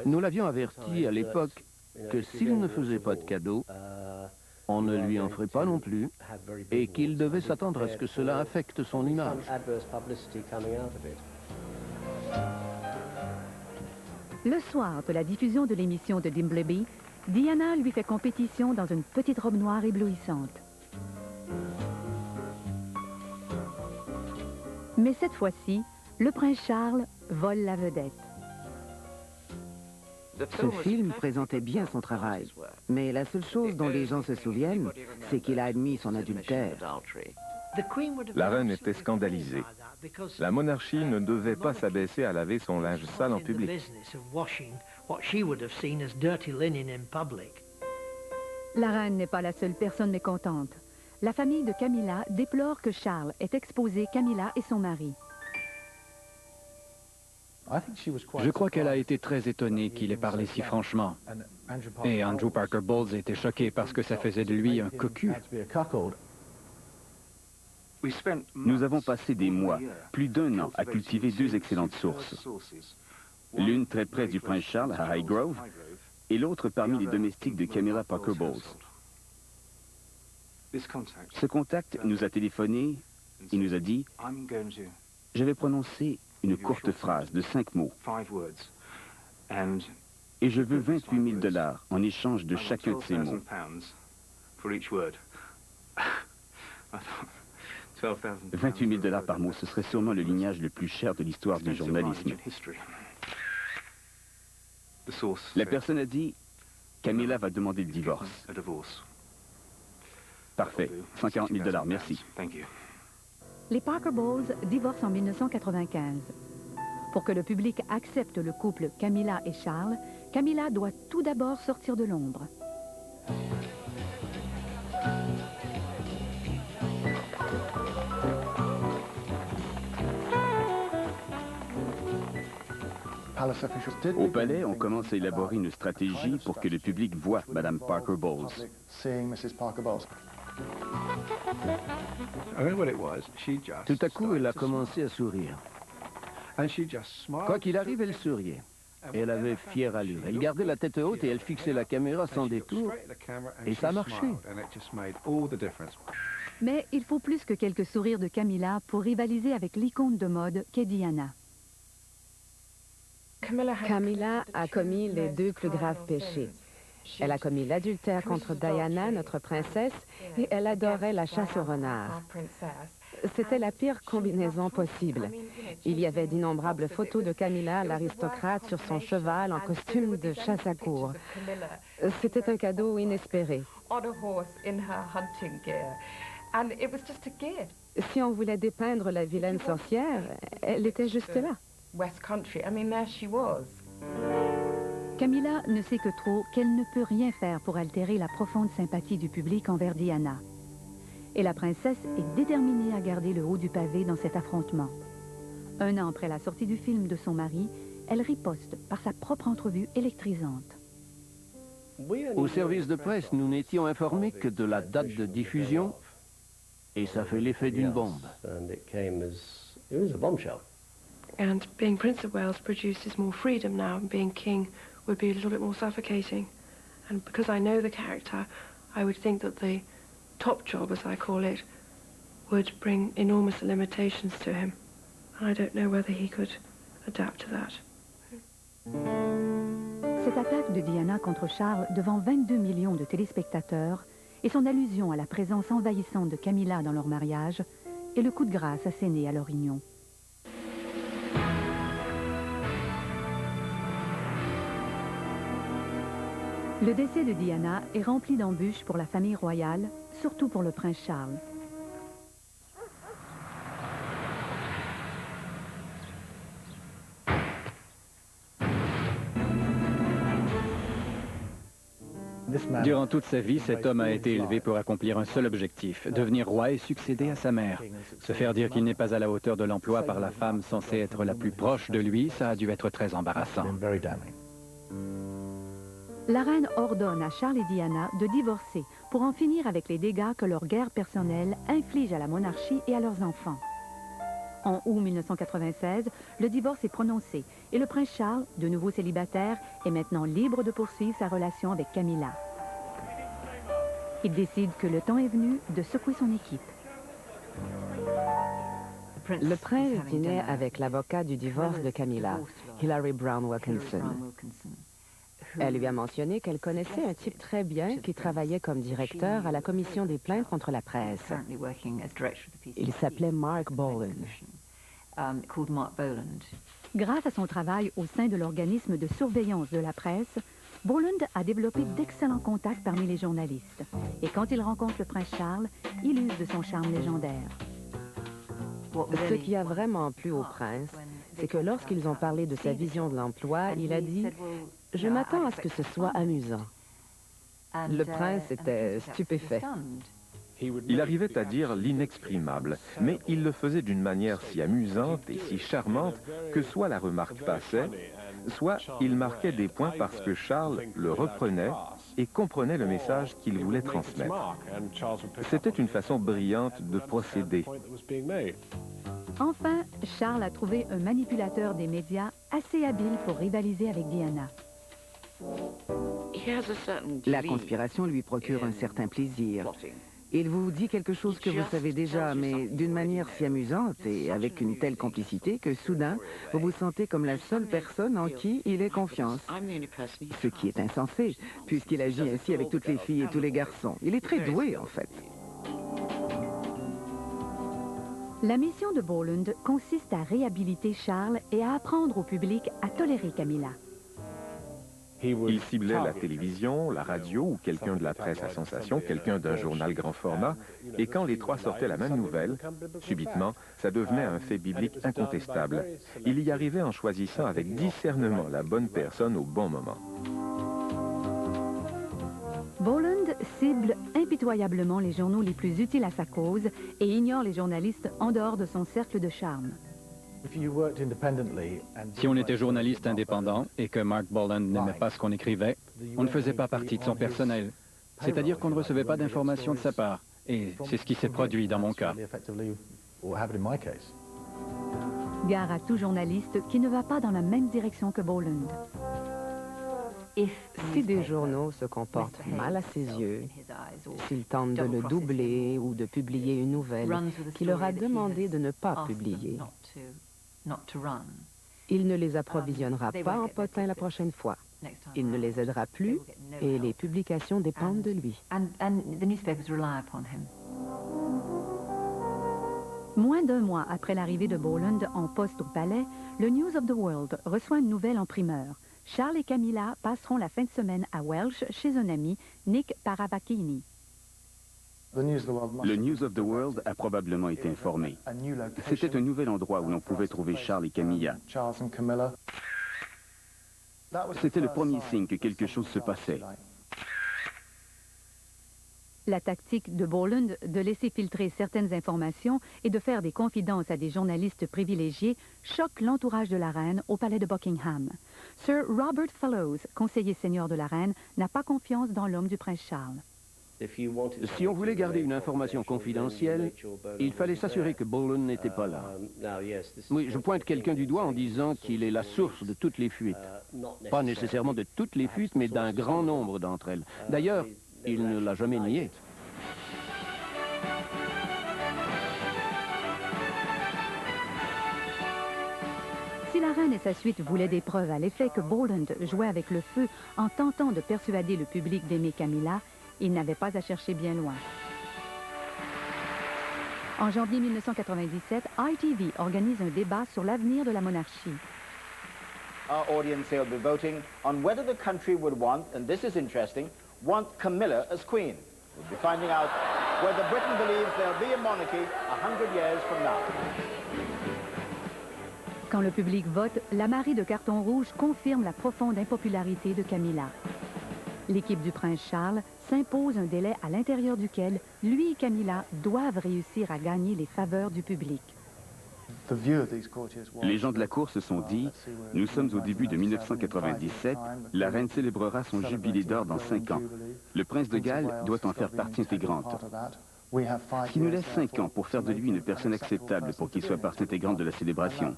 Nous l'avions averti à l'époque que s'il ne faisait pas de cadeaux, on ne lui en ferait pas non plus, et qu'il devait s'attendre à ce que cela affecte son image. Le soir de la diffusion de l'émission de Dimbleby, Diana lui fait compétition dans une petite robe noire éblouissante. Mais cette fois-ci, le prince Charles vole la vedette. Ce film présentait bien son travail, mais la seule chose dont les gens se souviennent, c'est qu'il a admis son adultère. La reine était scandalisée. La monarchie ne devait pas s'abaisser à laver son linge sale en public. La reine n'est pas la seule personne mécontente. La famille de Camilla déplore que Charles ait exposé Camilla et son mari. Je crois qu'elle a été très étonnée qu'il ait parlé si franchement. Et Andrew Parker Bowles était choqué parce que ça faisait de lui un cocu. Nous avons passé des mois, plus d'1 an, à cultiver 2 excellentes sources. L'une très près du prince Charles à Highgrove et l'autre parmi les domestiques de Camilla Parker Bowles. Ce contact nous a téléphoné et nous a dit « Je vais prononcer une courte phrase de 5 mots. Et je veux 28 000 $ en échange de chacun de ces mots. » 28 000 $ par mot, ce serait sûrement le lignage le plus cher de l'histoire du journalisme. La personne a dit « Camilla va demander le divorce. » Parfait. 140 000 $, merci. Les Parker Bowles divorcent en 1995. Pour que le public accepte le couple Camilla et Charles, Camilla doit tout d'abord sortir de l'ombre. Au palais, on commence à élaborer une stratégie pour que le public voie Mme Parker Bowles. Tout à coup, elle a commencé à sourire. Quoi qu'il arrive, elle souriait. Elle avait fière allure. Elle gardait la tête haute et elle fixait la caméra sans détour. Et ça marchait. Mais il faut plus que quelques sourires de Camilla pour rivaliser avec l'icône de mode qu'est Diana. Camilla a commis les deux plus graves péchés. Elle a commis l'adultère contre Diana, notre princesse, et elle adorait la chasse au renard. C'était la pire combinaison possible. Il y avait d'innombrables photos de Camilla, l'aristocrate, sur son cheval en costume de chasse à courre. C'était un cadeau inespéré. Si on voulait dépeindre la vilaine sorcière, elle était juste là. Camilla ne sait que trop qu'elle ne peut rien faire pour altérer la profonde sympathie du public envers Diana. Et la princesse est déterminée à garder le haut du pavé dans cet affrontement. Un an après la sortie du film de son mari, elle riposte par sa propre entrevue électrisante. Au service de presse, nous n'étions informés que de la date de diffusion, et ça fait l'effet d'une bombe. And being Prince of Wales produces more freedom now, and being king would be a little bit more suffocating. And because I know the character, I would think that the top job, as I call it, would bring enormous limitations to him. And I don't know whether he could adapt to that. Cette attaque de Diana contre Charles devant 22 millions de téléspectateurs et son allusion à la présence envahissante de Camilla dans leur mariage est le coup de grâce asséné à leur union. Le décès de Diana est rempli d'embûches pour la famille royale, surtout pour le prince Charles. Durant toute sa vie, cet homme a été élevé pour accomplir un seul objectif, devenir roi et succéder à sa mère. Se faire dire qu'il n'est pas à la hauteur de l'emploi par la femme censée être la plus proche de lui, ça a dû être très embarrassant. La reine ordonne à Charles et Diana de divorcer pour en finir avec les dégâts que leur guerre personnelle inflige à la monarchie et à leurs enfants. En août 1996, le divorce est prononcé et le prince Charles, de nouveau célibataire, est maintenant libre de poursuivre sa relation avec Camilla. Il décide que le temps est venu de secouer son équipe. Le prince dînait avec l'avocat du divorce de Camilla, Hilary Brown Wilkinson. Elle lui a mentionné qu'elle connaissait un type très bien qui travaillait comme directeur à la commission des plaintes contre la presse. Il s'appelait Mark Boland. Grâce à son travail au sein de l'organisme de surveillance de la presse, Boland a développé d'excellents contacts parmi les journalistes. Et quand il rencontre le prince Charles, il use de son charme légendaire. Ce qui a vraiment plu au prince, c'est que lorsqu'ils ont parlé de sa vision de l'emploi, il a dit « Je m'attends à ce que ce soit amusant ». Le prince était stupéfait. Il arrivait à dire l'inexprimable, mais il le faisait d'une manière si amusante et si charmante que soit la remarque passait, soit il marquait des points parce que Charles le reprenait et comprenait le message qu'il voulait transmettre. C'était une façon brillante de procéder. Enfin, Charles a trouvé un manipulateur des médias assez habile pour rivaliser avec Diana. La conspiration lui procure un certain plaisir. Il vous dit quelque chose que vous savez déjà, mais d'une manière si amusante et avec une telle complicité que soudain, vous vous sentez comme la seule personne en qui il ait confiance. Ce qui est insensé, puisqu'il agit ainsi avec toutes les filles et tous les garçons. Il est très doué, en fait. La mission de Boland consiste à réhabiliter Charles et à apprendre au public à tolérer Camilla. Il ciblait la télévision, la radio ou quelqu'un de la presse à sensation, quelqu'un d'un journal grand format, et quand les trois sortaient la même nouvelle, subitement, ça devenait un fait biblique incontestable. Il y arrivait en choisissant avec discernement la bonne personne au bon moment. Boland cible impitoyablement les journaux les plus utiles à sa cause et ignore les journalistes en dehors de son cercle de charme. Si on était journaliste indépendant et que Mark Boland n'aimait pas ce qu'on écrivait, on ne faisait pas partie de son personnel. C'est-à-dire qu'on ne recevait pas d'informations de sa part. Et c'est ce qui s'est produit dans mon cas. Gare à tout journaliste qui ne va pas dans la même direction que Boland. Si des journaux se comportent mal à ses yeux, s'ils tentent de le doubler ou de publier une nouvelle qu'il leur a demandé de ne pas publier, il ne les approvisionnera pas en potins la prochaine fois. Il ne les aidera plus et les publications dépendent de lui. Moins d'un mois après l'arrivée de Boland en poste au palais, le News of the World reçoit une nouvelle en primeur. Charles et Camilla passeront la fin de semaine à Welsh chez un ami, Nick Paravacchini. Le News of the World a probablement été informé. C'était un nouvel endroit où l'on pouvait trouver Charles et Camilla. C'était le premier signe que quelque chose se passait. La tactique de Boland de laisser filtrer certaines informations et de faire des confidences à des journalistes privilégiés choque l'entourage de la reine au palais de Buckingham. Sir Robert Fallows, conseiller senior de la reine, n'a pas confiance dans l'homme du prince Charles. Si on voulait garder une information confidentielle, il fallait s'assurer que Boland n'était pas là. Oui, je pointe quelqu'un du doigt en disant qu'il est la source de toutes les fuites. Pas nécessairement de toutes les fuites, mais d'un grand nombre d'entre elles. D'ailleurs, il ne l'a jamais nié. Si la reine et sa suite voulaient des preuves à l'effet que Boland jouait avec le feu en tentant de persuader le public d'aimer Camilla, il n'avait pas à chercher bien loin. En janvier 1997, ITV organise un débat sur l'avenir de la monarchie. Our audience here will be voting on whether the country would want, and this is interesting, want Camilla as queen. We'll be finding out whether Britain believes there'll be a monarchy 100 years from now. Quand le public vote, la marée de carton rouge confirme la profonde impopularité de Camilla. L'équipe du prince Charles s'impose un délai à l'intérieur duquel lui et Camilla doivent réussir à gagner les faveurs du public. Les gens de la cour se sont dit, nous sommes au début de 1997, la reine célébrera son jubilé d'or dans 5 ans. Le prince de Galles doit en faire partie intégrante. Ce qui nous laisse 5 ans pour faire de lui une personne acceptable pour qu'il soit partie intégrante de la célébration.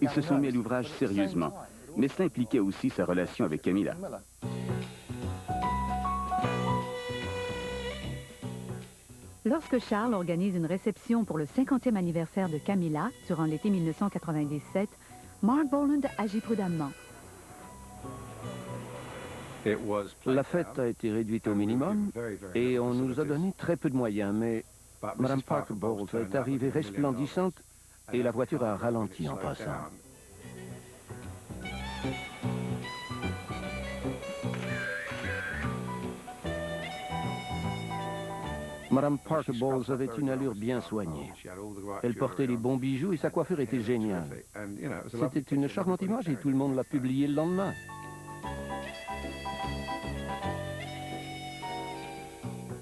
Ils se sont mis à l'ouvrage sérieusement, mais cela impliquait aussi sa relation avec Camilla. Lorsque Charles organise une réception pour le 50e anniversaire de Camilla, durant l'été 1997, Mark Boland agit prudemment. La fête a été réduite au minimum et on nous a donné très peu de moyens, mais Mme Parker Bowles est arrivée resplendissante et la voiture a ralenti en passant. Mme Parker Bowles avait une allure bien soignée. Elle portait les bons bijoux et sa coiffure était géniale. C'était une charmante image et tout le monde l'a publiée le lendemain.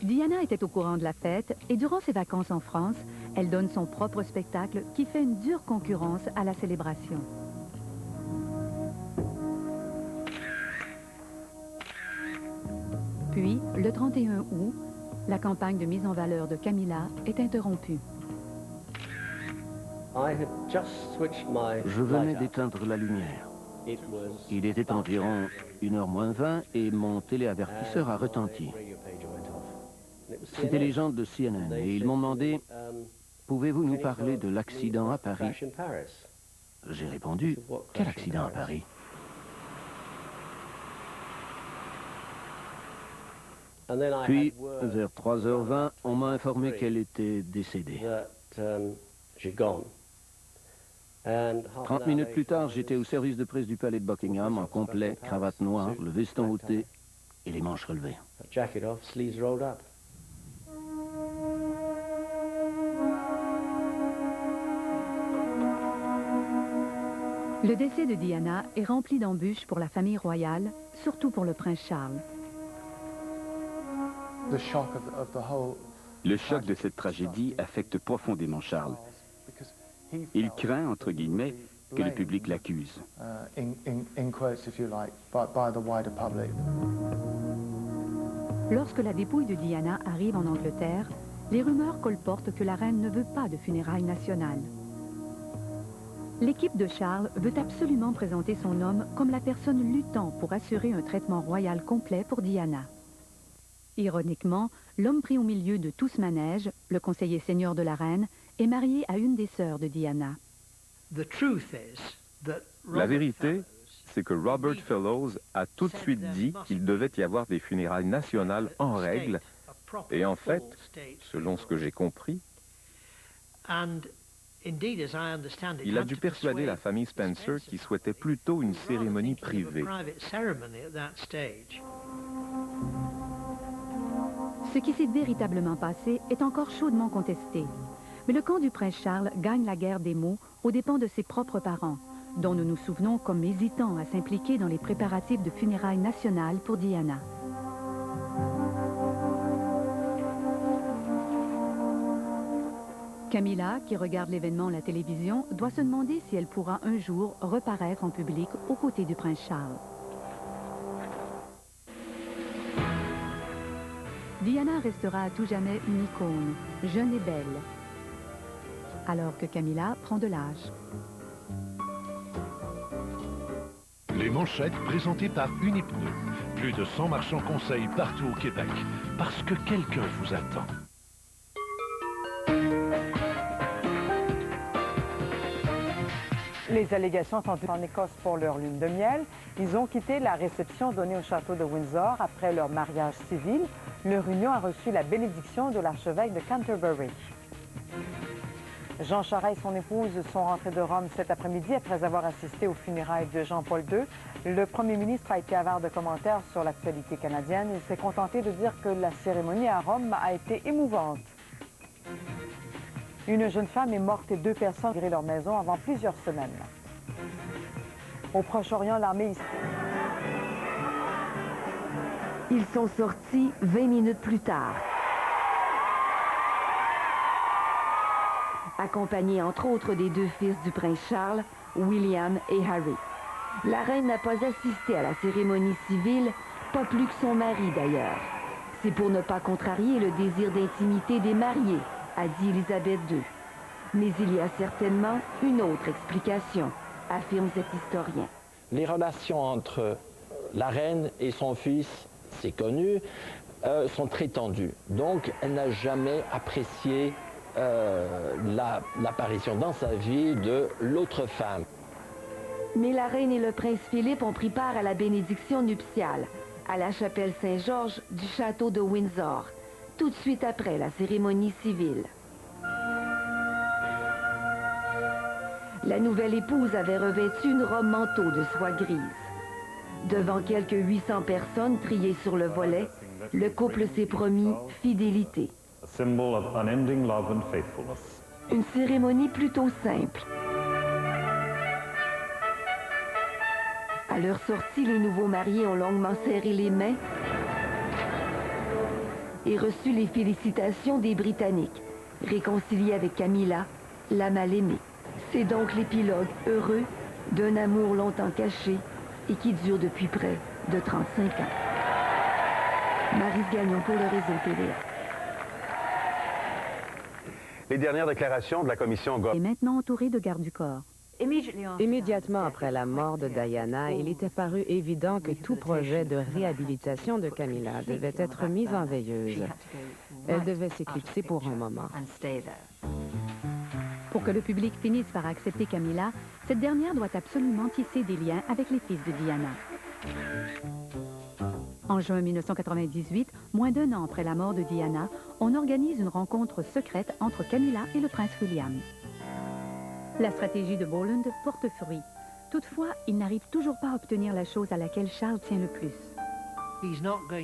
Diana était au courant de la fête et durant ses vacances en France, elle donne son propre spectacle qui fait une dure concurrence à la célébration. Puis, le 31 août, la campagne de mise en valeur de Camilla est interrompue. Je venais d'éteindre la lumière. Il était environ 1h moins 20 et mon téléavertisseur a retenti. C'était les gens de CNN et ils m'ont demandé « Pouvez-vous nous parler de l'accident à Paris ?» J'ai répondu « Quel accident à Paris ?» Puis, vers 3h20, on m'a informé qu'elle était décédée. 30 minutes plus tard, j'étais au service de presse du palais de Buckingham en complet, cravate noire, le veston ôté et les manches relevées. Le décès de Diana est rempli d'embûches pour la famille royale, surtout pour le prince Charles. Le choc de cette tragédie affecte profondément Charles. Il craint, entre guillemets, que le public l'accuse. Lorsque la dépouille de Diana arrive en Angleterre, les rumeurs colportent que la reine ne veut pas de funérailles nationales. L'équipe de Charles veut absolument présenter son homme comme la personne luttant pour assurer un traitement royal complet pour Diana. Ironiquement, l'homme pris au milieu de tout ce manège, le conseiller senior de la reine, est marié à une des sœurs de Diana. La vérité, c'est que Robert Fellows a tout de suite dit qu'il devait y avoir des funérailles nationales en règle, et en fait, selon ce que j'ai compris, il a dû persuader la famille Spencer qui souhaitait plutôt une cérémonie privée. Ce qui s'est véritablement passé est encore chaudement contesté. Mais le camp du prince Charles gagne la guerre des mots aux dépens de ses propres parents, dont nous nous souvenons comme hésitant à s'impliquer dans les préparatifs de funérailles nationales pour Diana. Camilla, qui regarde l'événement à la télévision, doit se demander si elle pourra un jour reparaître en public aux côtés du prince Charles. Diana restera à tout jamais une icône, jeune et belle, alors que Camilla prend de l'âge. Les manchettes présentées par Unipneu. Plus de 100 marchands conseils partout au Québec, parce que quelqu'un vous attend. Les allégations sont en Écosse pour leur lune de miel. Ils ont quitté la réception donnée au château de Windsor après leur mariage civil. Leur union a reçu la bénédiction de l'archevêque de Canterbury. Jean Charest et son épouse sont rentrés de Rome cet après-midi après avoir assisté aux funérailles de Jean-Paul II. Le premier ministre a été avare de commentaires sur l'actualité canadienne. Il s'est contenté de dire que la cérémonie à Rome a été émouvante. Une jeune femme est morte et 2 personnes ont viré leur maison avant plusieurs semaines. Au Proche-Orient, l'armée... Ils sont sortis 20 minutes plus tard, accompagnés entre autres des 2 fils du prince Charles, William et Harry. La reine n'a pas assisté à la cérémonie civile, pas plus que son mari d'ailleurs. C'est pour ne pas contrarier le désir d'intimité des mariés, a dit Élisabeth II. Mais il y a certainement une autre explication, affirme cet historien. Les relations entre la reine et son fils, c'est connu, sont très tendues. Donc, elle n'a jamais apprécié l'apparition dans sa vie de l'autre femme. Mais la reine et le prince Philippe ont pris part à la bénédiction nuptiale, à la chapelle Saint-Georges du château de Windsor, tout de suite après la cérémonie civile. La nouvelle épouse avait revêtu une robe manteau de soie grise. Devant quelques 800 personnes triées sur le volet, le couple s'est promis fidélité. Une cérémonie plutôt simple. À leur sortie, les nouveaux mariés ont longuement serré les mains et reçu les félicitations des Britanniques, réconciliés avec Camilla, la mal-aimée. C'est donc l'épilogue heureux d'un amour longtemps caché et qui dure depuis près de 35 ans. Maryse Gagnon pour le réseau TVA. Les dernières déclarations de la commission est maintenant entourée de gardes du corps. Immédiatement après la mort de Diana, il était paru évident que tout projet de réhabilitation de Camilla devait être mis en veilleuse. Elle devait s'éclipser pour un moment. Pour que le public finisse par accepter Camilla, cette dernière doit absolument tisser des liens avec les fils de Diana. En juin 1998, moins d'1 an après la mort de Diana, on organise une rencontre secrète entre Camilla et le prince William. La stratégie de Boland porte fruit. Toutefois, il n'arrive toujours pas à obtenir la chose à laquelle Charles tient le plus.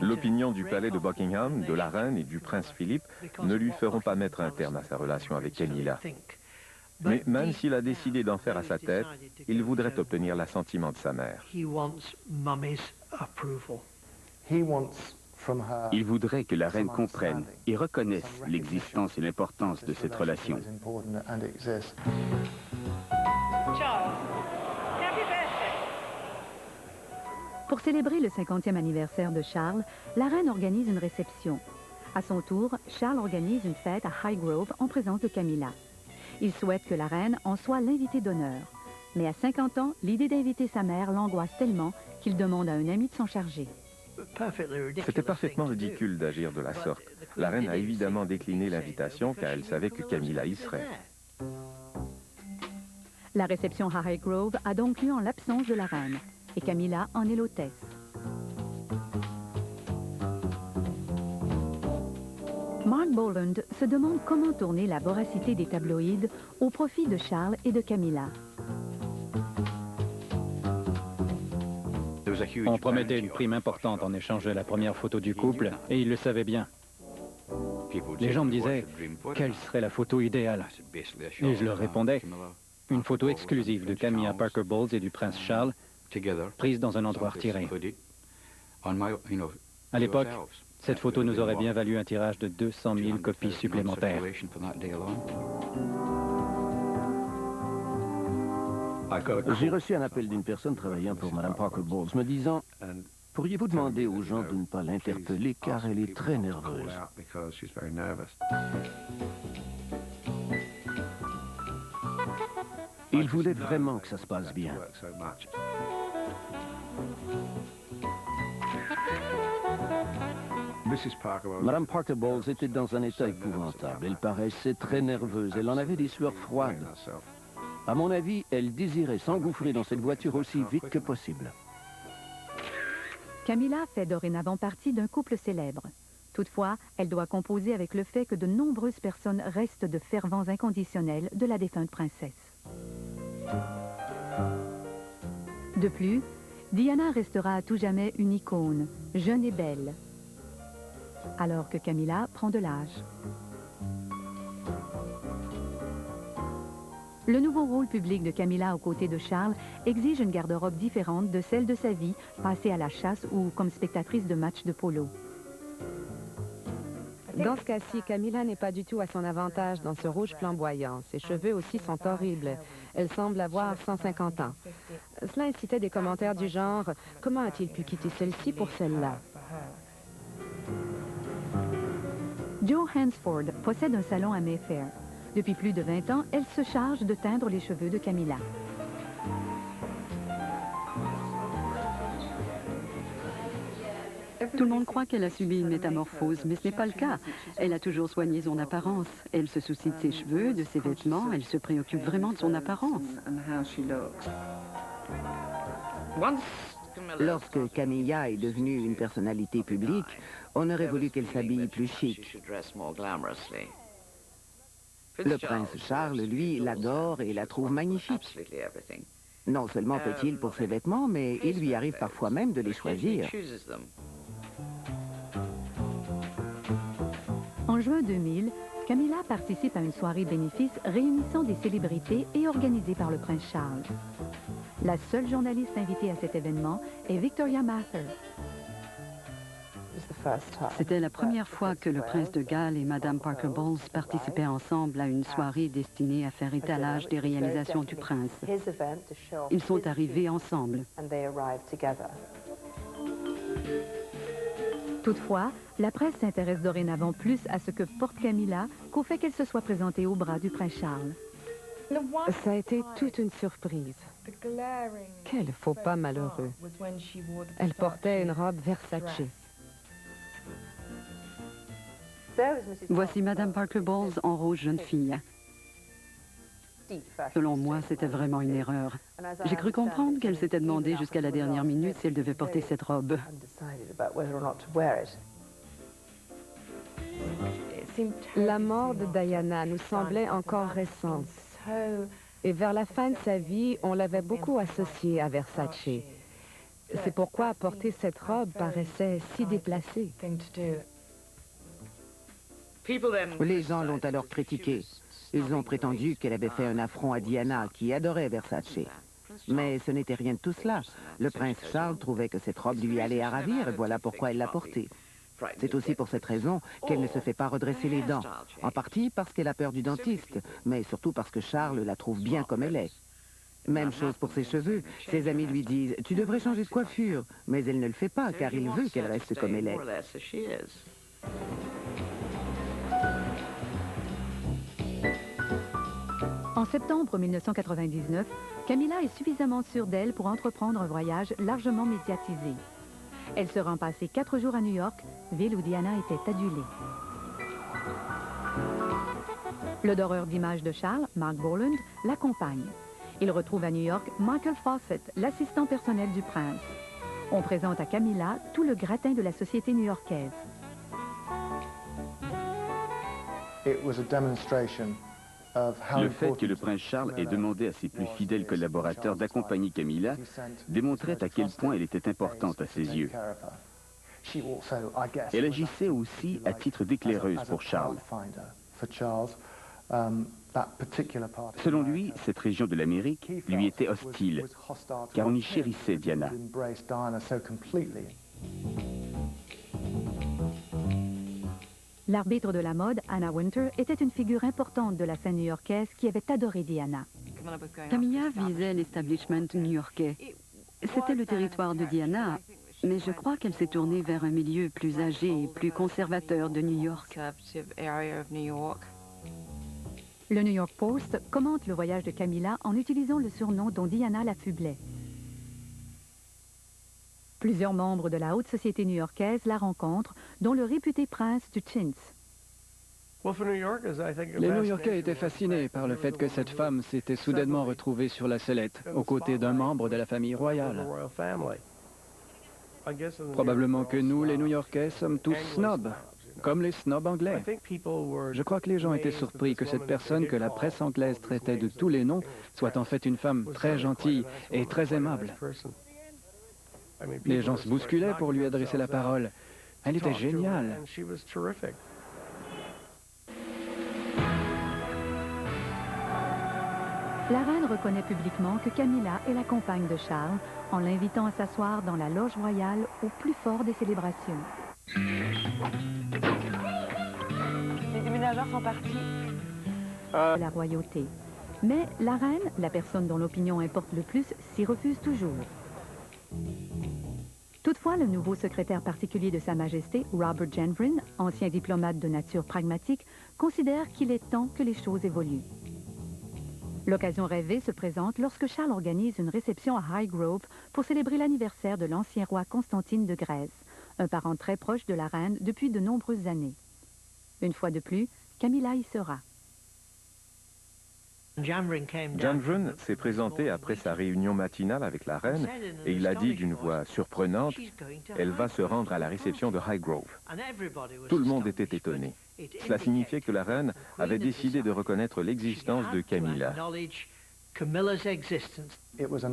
L'opinion du palais de Buckingham, de la reine et du prince Philippe ne lui feront pas mettre un terme à sa relation avec Camilla. Mais même s'il a décidé d'en faire à sa tête, il voudrait obtenir l'assentiment de sa mère. Il voudrait que la reine comprenne et reconnaisse l'existence et l'importance de cette relation. Pour célébrer le 50e anniversaire de Charles, la reine organise une réception. À son tour, Charles organise une fête à Highgrove en présence de Camilla. Il souhaite que la reine en soit l'invitée d'honneur. Mais à 50 ans, l'idée d'inviter sa mère l'angoisse tellement qu'il demande à un ami de s'en charger. C'était parfaitement ridicule d'agir de la sorte. La reine a évidemment décliné l'invitation car elle savait que Camilla y serait. La réception à Highgrove a donc lieu en l'absence de la reine, et Camilla en est l'hôtesse. Mark Boland se demande comment tourner la voracité des tabloïds au profit de Charles et de Camilla. On promettait une prime importante en échange de la première photo du couple, et ils le savaient bien. Les gens me disaient, quelle serait la photo idéale? Et je leur répondais, une photo exclusive de Camilla Parker Bowles et du prince Charles, prise dans un endroit retiré. À l'époque, cette photo nous aurait bien valu un tirage de 200 000 copies supplémentaires. J'ai reçu un appel d'une personne travaillant pour Mme Parker Bowles me disant « Pourriez-vous demander aux gens de ne pas l'interpeller car elle est très nerveuse ?» Il voulait vraiment que ça se passe bien. Mme Parker Bowles était dans un état épouvantable. Elle paraissait très nerveuse. Elle en avait des sueurs froides. À mon avis, elle désirait s'engouffrer dans cette voiture aussi vite que possible. Camilla fait dorénavant partie d'un couple célèbre. Toutefois, elle doit composer avec le fait que de nombreuses personnes restent de fervents inconditionnels de la défunte princesse. De plus, Diana restera à tout jamais une icône, jeune et belle, alors que Camilla prend de l'âge. Le nouveau rôle public de Camilla aux côtés de Charles exige une garde-robe différente de celle de sa vie passée à la chasse ou comme spectatrice de matchs de polo. Dans ce cas-ci, Camilla n'est pas du tout à son avantage dans ce rouge flamboyant. Ses cheveux aussi sont horribles. Elle semble avoir 150 ans. Cela incitait des commentaires du genre « Comment a-t-il pu quitter celle-ci pour celle-là » Jo Hansford possède un salon à Mayfair. Depuis plus de 20 ans, elle se charge de teindre les cheveux de Camilla. Tout le monde croit qu'elle a subi une métamorphose, mais ce n'est pas le cas. Elle a toujours soigné son apparence. Elle se soucie de ses cheveux, de ses vêtements. Elle se préoccupe vraiment de son apparence. Lorsque Camilla est devenue une personnalité publique, on aurait voulu qu'elle s'habille plus chic. Le prince Charles, lui, l'adore et la trouve magnifique. Non seulement fait-il pour ses vêtements, mais il lui arrive parfois même de les choisir. En juin 2000, Camilla participe à une soirée bénéfice réunissant des célébrités et organisée par le prince Charles. La seule journaliste invitée à cet événement est Victoria Mather. C'était la première fois que le prince de Galles et Madame Parker Bowles participaient ensemble à une soirée destinée à faire étalage des réalisations du prince. Ils sont arrivés ensemble. Toutefois, la presse s'intéresse dorénavant plus à ce que porte Camilla qu'au fait qu'elle se soit présentée au bras du prince Charles. Ça a été toute une surprise. Quel faux pas malheureux. Elle portait une robe Versace. Voici Madame Parker Bowles en rouge jeune fille. Selon moi, c'était vraiment une erreur. J'ai cru comprendre qu'elle s'était demandé jusqu'à la dernière minute si elle devait porter cette robe. La mort de Diana nous semblait encore récente. Et vers la fin de sa vie, on l'avait beaucoup associée à Versace. C'est pourquoi porter cette robe paraissait si déplacé. Les gens l'ont alors critiquée. Ils ont prétendu qu'elle avait fait un affront à Diana, qui adorait Versace. Mais ce n'était rien de tout cela. Le prince Charles trouvait que cette robe lui allait à ravir, et voilà pourquoi elle l'a portée. C'est aussi pour cette raison qu'elle ne se fait pas redresser les dents. En partie parce qu'elle a peur du dentiste, mais surtout parce que Charles la trouve bien comme elle est. Même chose pour ses cheveux. Ses amis lui disent « Tu devrais changer de coiffure », mais elle ne le fait pas car il veut qu'elle reste comme elle est. En septembre 1999, Camilla est suffisamment sûre d'elle pour entreprendre un voyage largement médiatisé. Elle se rend passer 4 jours à New York, ville où Diana était adulée. Le doreur d'images de Charles, Mark Boland, l'accompagne. Il retrouve à New York Michael Fawcett, l'assistant personnel du prince. On présente à Camilla tout le gratin de la société new-yorkaise. Le fait que le prince Charles ait demandé à ses plus fidèles collaborateurs d'accompagner Camilla démontrait à quel point elle était importante à ses yeux. Elle agissait aussi à titre d'éclaireuse pour Charles. Selon lui, cette région de l'Amérique lui était hostile, car on y chérissait Diana. L'arbitre de la mode, Anna Wintour, était une figure importante de la scène new-yorkaise qui avait adoré Diana. Camilla visait l'establishment new-yorkais. C'était le territoire de Diana, mais je crois qu'elle s'est tournée vers un milieu plus âgé et plus conservateur de New York. Le New York Post commente le voyage de Camilla en utilisant le surnom dont Diana l'affublait. Plusieurs membres de la haute société new-yorkaise la rencontrent, dont le réputé prince du Chintz. Les New-Yorkais étaient fascinés par le fait que cette femme s'était soudainement retrouvée sur la sellette, aux côtés d'un membre de la famille royale. Probablement que nous, les New-Yorkais, sommes tous snobs, comme les snobs anglais. Je crois que les gens étaient surpris que cette personne que la presse anglaise traitait de tous les noms soit en fait une femme très gentille et très aimable. Les gens se bousculaient pour lui adresser la parole. Elle était géniale. La reine reconnaît publiquement que Camilla est la compagne de Charles en l'invitant à s'asseoir dans la loge royale au plus fort des célébrations. Les déménageurs sont partis. La royauté. Mais la reine, la personne dont l'opinion importe le plus, s'y refuse toujours. Toutefois, le nouveau secrétaire particulier de Sa Majesté, Robert Genvrin, ancien diplomate de nature pragmatique, considère qu'il est temps que les choses évoluent. L'occasion rêvée se présente lorsque Charles organise une réception à Highgrove pour célébrer l'anniversaire de l'ancien roi Constantine de Grèce, un parent très proche de la reine depuis de nombreuses années. Une fois de plus, Camilla y sera. Genvrin s'est présenté après sa réunion matinale avec la reine et il a dit d'une voix surprenante « Elle va se rendre à la réception de Highgrove ». Tout le monde était étonné. Cela signifiait que la reine avait décidé de reconnaître l'existence de Camilla.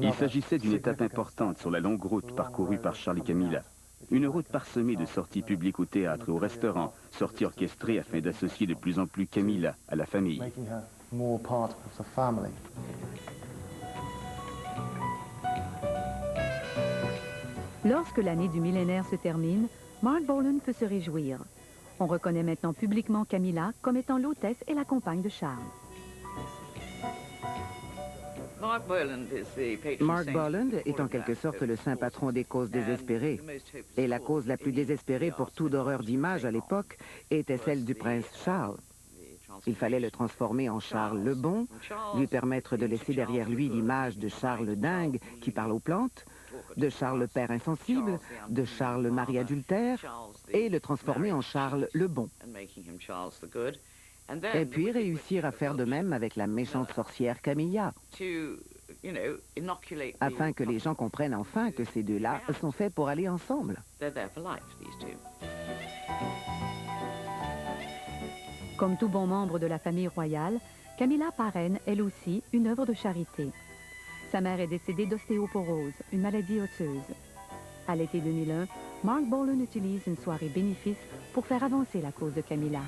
Il s'agissait d'une étape importante sur la longue route parcourue par Charles et Camilla. Une route parsemée de sorties publiques au théâtre et au restaurant, sorties orchestrées afin d'associer de plus en plus Camilla à la famille. Lorsque l'année du millénaire se termine, Mark Boland peut se réjouir. On reconnaît maintenant publiquement Camilla comme étant l'hôtesse et la compagne de Charles. Mark Boland est en quelque sorte le saint patron des causes désespérées. Et la cause la plus désespérée pour tout doreur d'images à l'époque était celle du prince Charles. Il fallait le transformer en Charles le Bon, lui permettre de laisser derrière lui l'image de Charles le Dingue qui parle aux plantes, de Charles le Père insensible, de Charles le mari adultère, et le transformer en Charles le Bon. Et puis réussir à faire de même avec la méchante sorcière Camilla, afin que les gens comprennent enfin que ces deux-là sont faits pour aller ensemble. Comme tout bon membre de la famille royale, Camilla parraine, elle aussi, une œuvre de charité. Sa mère est décédée d'ostéoporose, une maladie osseuse. À l'été 2001, Mark Boland utilise une soirée bénéfice pour faire avancer la cause de Camilla.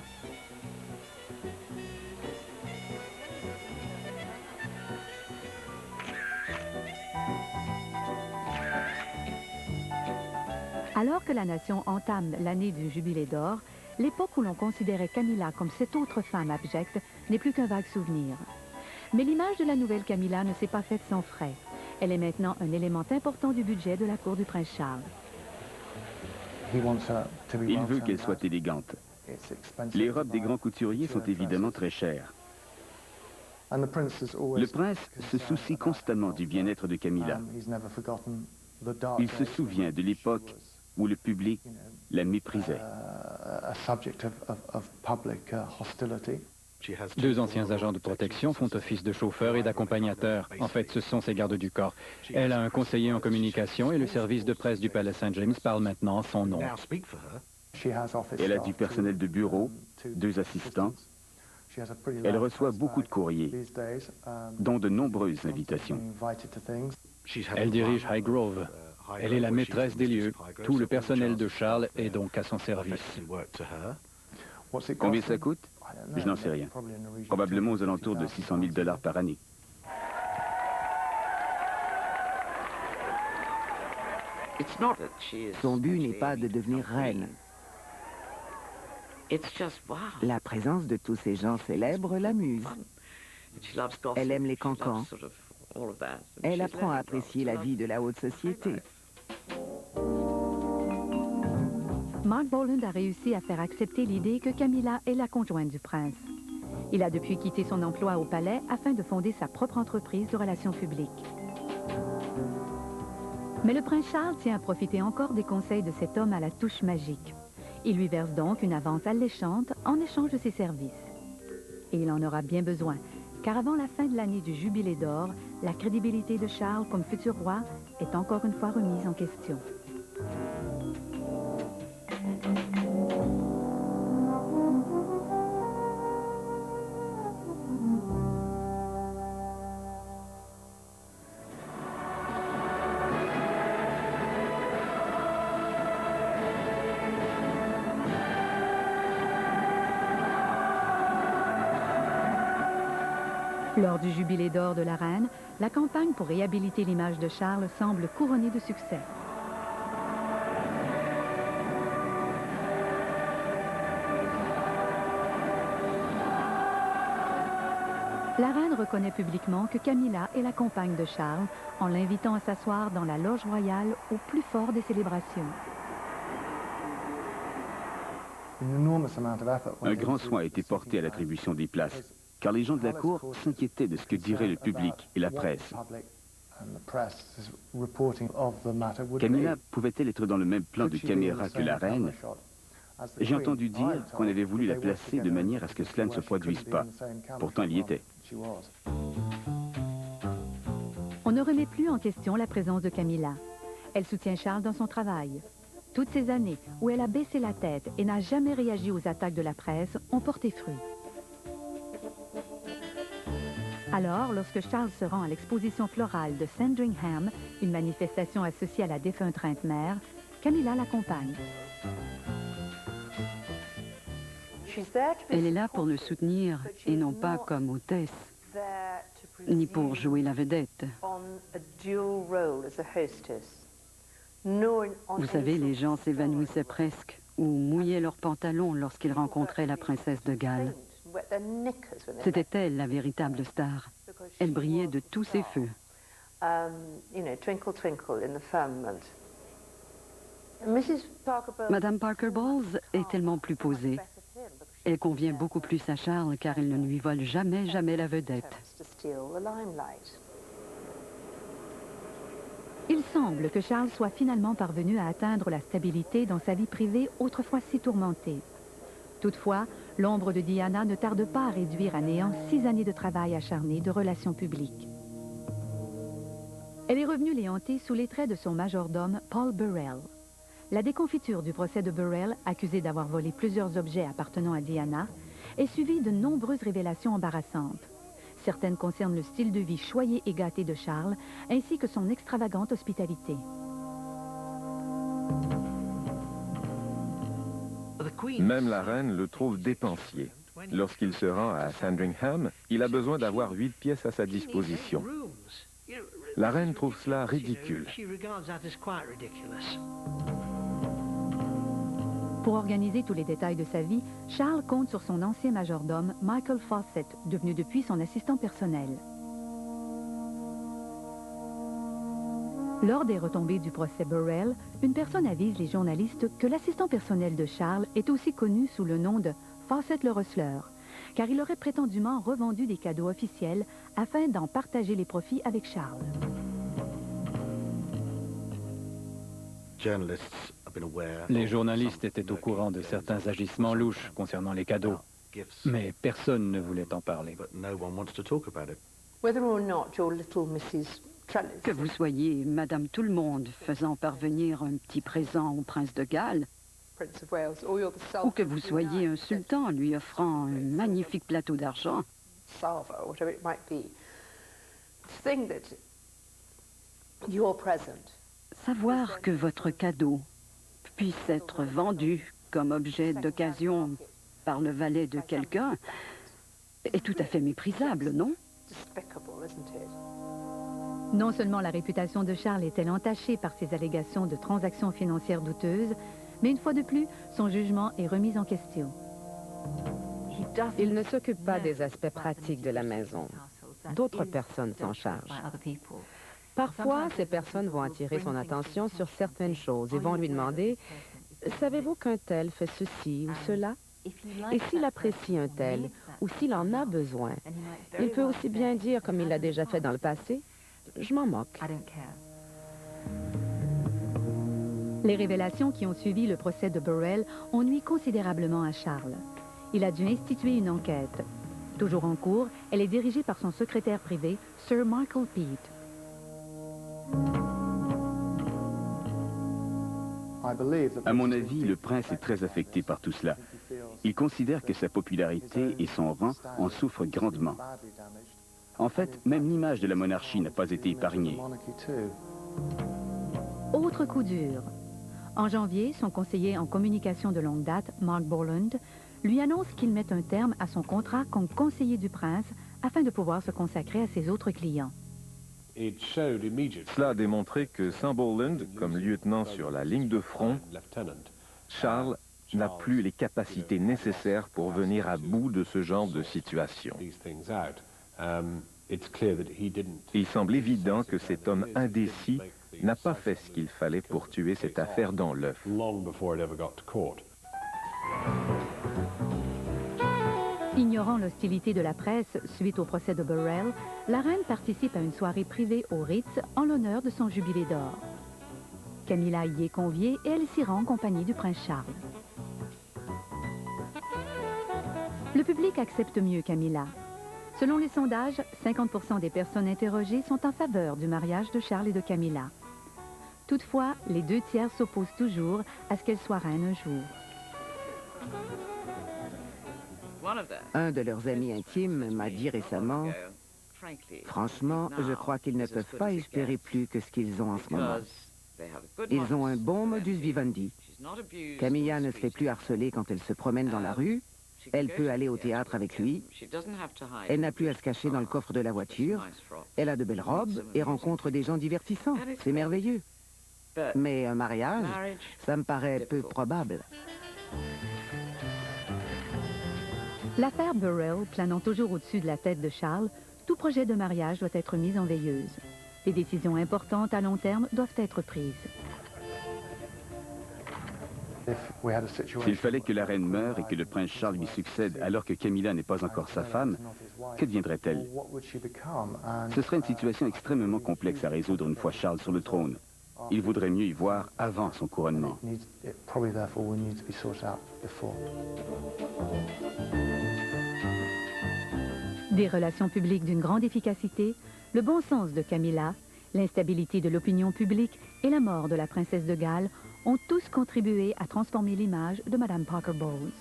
À Alors que la nation entame l'année du Jubilé d'or, l'époque où l'on considérait Camilla comme cette autre femme abjecte n'est plus qu'un vague souvenir. Mais l'image de la nouvelle Camilla ne s'est pas faite sans frais. Elle est maintenant un élément important du budget de la cour du prince Charles. Il veut qu'elle soit élégante. Les robes des grands couturiers sont évidemment très chères. Le prince se soucie constamment du bien-être de Camilla. Il se souvient de l'époque où le public la méprisait. Deux anciens agents de protection font office de chauffeur et d'accompagnateur. En fait, ce sont ses gardes du corps. Elle a un conseiller en communication et le service de presse du Palais Saint-James parle maintenant en son nom. Elle a du personnel de bureau, 2 assistants. Elle reçoit beaucoup de courriers, dont de nombreuses invitations. Elle dirige Highgrove. Elle est la maîtresse des lieux. Tout le personnel de Charles est donc à son service. Combien ça coûte? Je n'en sais rien. Probablement aux alentours de 600 000 $ par année. Son but n'est pas de devenir reine. La présence de tous ces gens célèbres l'amuse. Elle aime les cancans. Elle apprend à apprécier la vie de la haute société. Mark Boland a réussi à faire accepter l'idée que Camilla est la conjointe du prince. Il a depuis quitté son emploi au palais afin de fonder sa propre entreprise de relations publiques. Mais le prince Charles tient à profiter encore des conseils de cet homme à la touche magique. Il lui verse donc une avance alléchante en échange de ses services. Et il en aura bien besoin, car avant la fin de l'année du Jubilé d'or, la crédibilité de Charles comme futur roi est encore une fois remise en question. Lors du Jubilé d'or de la reine, la campagne pour réhabiliter l'image de Charles semble couronnée de succès. La reine reconnaît publiquement que Camilla est la compagne de Charles en l'invitant à s'asseoir dans la loge royale au plus fort des célébrations. Un grand soin a été porté à l'attribution des places, car les gens de la cour s'inquiétaient de ce que dirait le public et la presse. Camilla pouvait-elle être dans le même plan de caméra que la reine? J'ai entendu dire qu'on avait voulu la placer de manière à ce que cela ne se produise pas. Pourtant, elle y était. On ne remet plus en question la présence de Camilla. Elle soutient Charles dans son travail. Toutes ces années où elle a baissé la tête et n'a jamais réagi aux attaques de la presse ont porté fruit. Alors, lorsque Charles se rend à l'exposition florale de Sandringham, une manifestation associée à la défunte reine-mère, Camilla l'accompagne. Elle est là pour le soutenir et non pas comme hôtesse, ni pour jouer la vedette. Vous savez, les gens s'évanouissaient presque ou mouillaient leurs pantalons lorsqu'ils rencontraient la princesse de Galles. C'était elle la véritable star. Elle brillait de tous ses feux. Madame Parker Bowles est tellement plus posée. Elle convient beaucoup plus à Charles car elle ne lui vole jamais la vedette. Il semble que Charles soit finalement parvenu à atteindre la stabilité dans sa vie privée autrefois si tourmentée. Toutefois, l'ombre de Diana ne tarde pas à réduire à néant 6 années de travail acharné de relations publiques. Elle est revenue les hanter sous les traits de son majordome Paul Burrell. La déconfiture du procès de Burrell, accusé d'avoir volé plusieurs objets appartenant à Diana, est suivie de nombreuses révélations embarrassantes. Certaines concernent le style de vie choyé et gâté de Charles, ainsi que son extravagante hospitalité. Même la reine le trouve dépensier. Lorsqu'il se rend à Sandringham, il a besoin d'avoir 8 pièces à sa disposition. La reine trouve cela ridicule. Pour organiser tous les détails de sa vie, Charles compte sur son ancien majordome, Michael Fawcett, devenu depuis son assistant personnel. Lors des retombées du procès Burrell, une personne avise les journalistes que l'assistant personnel de Charles est aussi connu sous le nom de Fawcett le Rustleur, car il aurait prétendument revendu des cadeaux officiels afin d'en partager les profits avec Charles. Les journalistes étaient au courant de certains agissements louches concernant les cadeaux, mais personne ne voulait en parler. Que vous soyez Madame Tout-le-Monde faisant parvenir un petit présent au prince de Galles, ou que vous soyez un sultan lui offrant un magnifique plateau d'argent, savoir que votre cadeau puisse être vendu comme objet d'occasion par le valet de quelqu'un est tout à fait méprisable, non? Non seulement la réputation de Charles est-elle entachée par ces allégations de transactions financières douteuses, mais une fois de plus, son jugement est remis en question. Il ne s'occupe pas des aspects pratiques de la maison. D'autres personnes s'en chargent. Parfois, ces personnes vont attirer son attention sur certaines choses et vont lui demander « Savez-vous qu'un tel fait ceci ou cela ?» Et s'il apprécie un tel, ou s'il en a besoin, il peut aussi bien dire, comme il l'a déjà fait dans le passé, « Je m'en moque. » Les révélations qui ont suivi le procès de Burrell ont nui considérablement à Charles. Il a dû instituer une enquête. Toujours en cours, elle est dirigée par son secrétaire privé, Sir Michael Peet. À mon avis, le prince est très affecté par tout cela. Il considère que sa popularité et son rang en souffrent grandement. En fait, même l'image de la monarchie n'a pas été épargnée. Autre coup dur. En janvier, son conseiller en communication de longue date, Mark Borland, lui annonce qu'il met un terme à son contrat comme conseiller du prince afin de pouvoir se consacrer à ses autres clients. Cela a démontré que sans Boland, comme lieutenant sur la ligne de front, Charles n'a plus les capacités nécessaires pour venir à bout de ce genre de situation. Il semble évident que cet homme indécis n'a pas fait ce qu'il fallait pour tuer cette affaire dans l'œuf. Ignorant l'hostilité de la presse suite au procès de Burrell, la reine participe à une soirée privée au Ritz en l'honneur de son jubilé d'or. Camilla y est conviée et elle s'y rend en compagnie du prince Charles. Le public accepte mieux Camilla. Selon les sondages, 50% des personnes interrogées sont en faveur du mariage de Charles et de Camilla. Toutefois, les 2/3 s'opposent toujours à ce qu'elle soit reine un jour. Un de leurs amis intimes m'a dit récemment, « Franchement, je crois qu'ils ne peuvent pas espérer plus que ce qu'ils ont en ce moment. Ils ont un bon modus vivendi. Camilla ne se fait plus harceler quand elle se promène dans la rue. Elle peut aller au théâtre avec lui. Elle n'a plus à se cacher dans le coffre de la voiture. Elle a de belles robes et rencontre des gens divertissants. C'est merveilleux. Mais un mariage, ça me paraît peu probable. » L'affaire Burrell planant toujours au-dessus de la tête de Charles, tout projet de mariage doit être mis en veilleuse. Les décisions importantes à long terme doivent être prises. S'il fallait que la reine meure et que le prince Charles lui succède alors que Camilla n'est pas encore sa femme, que deviendrait-elle? Ce serait une situation extrêmement complexe à résoudre une fois Charles sur le trône. Il vaudrait mieux y voir avant son couronnement. Des relations publiques d'une grande efficacité, le bon sens de Camilla, l'instabilité de l'opinion publique et la mort de la princesse de Galles ont tous contribué à transformer l'image de Mme Parker Bowles.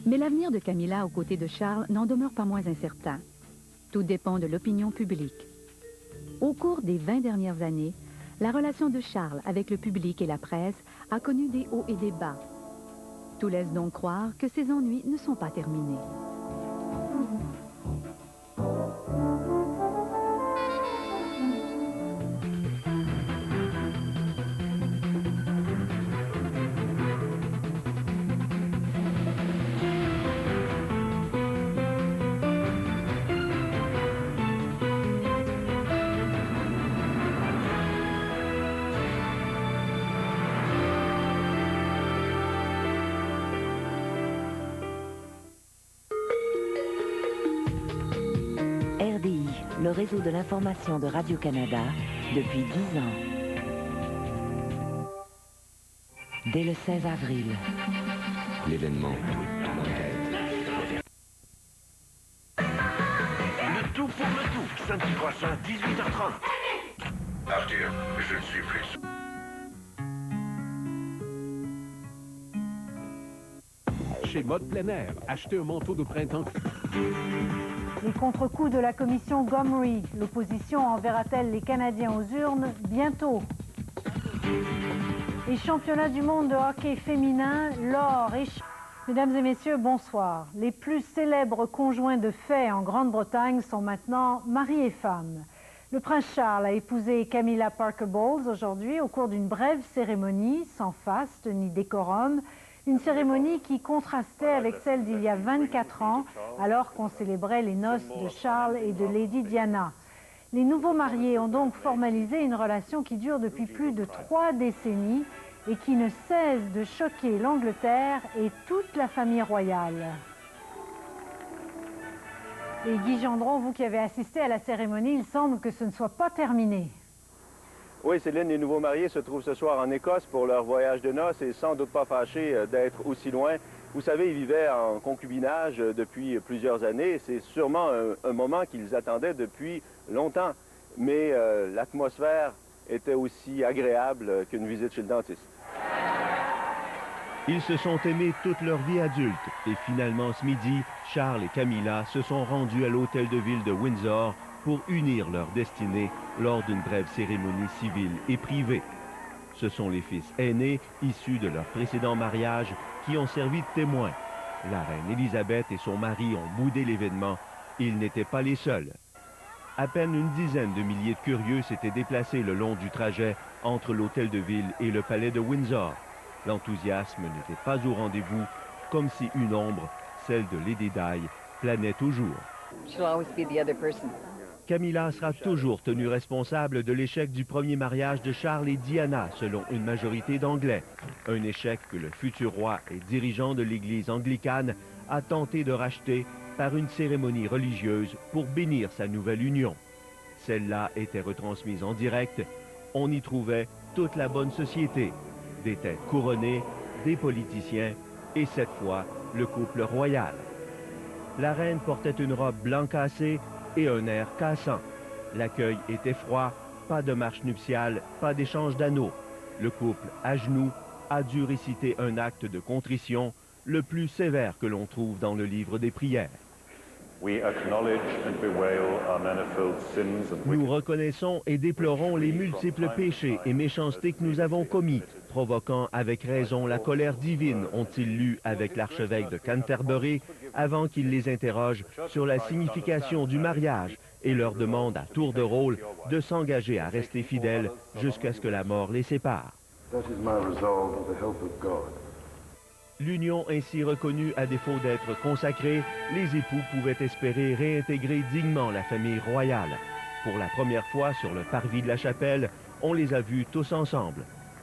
Mais l'avenir de Camilla aux côtés de Charles n'en demeure pas moins incertain. Tout dépend de l'opinion publique. Au cours des 20 dernières années, la relation de Charles avec le public et la presse a connu des hauts et des bas. Tout laisse donc croire que ses ennuis ne sont pas terminés. le réseau de l'information de Radio-Canada depuis 10 ans. Dès le 16 avril. L'événement de l'enquête. Le tout pour le tout, samedi prochain, 18h30. Arthur, je ne suis plus. Chez Mode Plein Air, achetez un manteau de printemps. Les contre-coups de la commission Gomery. L'opposition enverra-t-elle les Canadiens aux urnes bientôt? Les championnats du monde de hockey féminin, l'or et... Mesdames et messieurs, bonsoir. Les plus célèbres conjoints de fait en Grande-Bretagne sont maintenant mari et femme. Le prince Charles a épousé Camilla Parker Bowles aujourd'hui au cours d'une brève cérémonie, sans faste ni décorum. Une cérémonie qui contrastait avec celle d'il y a 24 ans, alors qu'on célébrait les noces de Charles et de Lady Diana. Les nouveaux mariés ont donc formalisé une relation qui dure depuis plus de 3 décennies et qui ne cesse de choquer l'Angleterre et toute la famille royale. Et Guy Gendron, vous qui avez assisté à la cérémonie, il semble que ce ne soit pas terminé. Oui, Céline, les nouveaux mariés se trouvent ce soir en Écosse pour leur voyage de noces et sans doute pas fâchés d'être aussi loin. Vous savez, ils vivaient en concubinage depuis plusieurs années. C'est sûrement un moment qu'ils attendaient depuis longtemps. Mais l'atmosphère était aussi agréable qu'une visite chez le dentiste. Ils se sont aimés toute leur vie adulte. Et finalement, ce midi, Charles et Camilla se sont rendus à l'hôtel de ville de Windsor pour unir leur destinée lors d'une brève cérémonie civile et privée. Ce sont les fils aînés, issus de leur précédent mariage, qui ont servi de témoins. La reine Élisabeth et son mari ont boudé l'événement. Ils n'étaient pas les seuls. À peine une dizaine de milliers de curieux s'étaient déplacés le long du trajet entre l'hôtel de ville et le palais de Windsor. L'enthousiasme n'était pas au rendez-vous, comme si une ombre, celle de Lady Di, planait toujours. Camilla sera toujours tenue responsable de l'échec du premier mariage de Charles et Diana, selon une majorité d'Anglais. Un échec que le futur roi et dirigeant de l'Église anglicane a tenté de racheter par une cérémonie religieuse pour bénir sa nouvelle union. Celle-là était retransmise en direct. On y trouvait toute la bonne société, des têtes couronnées, des politiciens et cette fois, le couple royal. La reine portait une robe blanc cassée et un air cassant. L'accueil était froid, pas de marche nuptiale, pas d'échange d'anneaux. Le couple, à genoux, a dû réciter un acte de contrition, le plus sévère que l'on trouve dans le livre des prières. Nous reconnaissons et déplorons les multiples péchés et méchancetés que nous avons commis, provoquant avec raison la colère divine, ont-ils lu avec l'archevêque de Canterbury, avant qu'il les interroge sur la signification du mariage et leur demande à tour de rôle de s'engager à rester fidèles jusqu'à ce que la mort les sépare. L'union ainsi reconnue à défaut d'être consacrée, les époux pouvaient espérer réintégrer dignement la famille royale. Pour la première fois sur le parvis de la chapelle, on les a vus tous ensemble.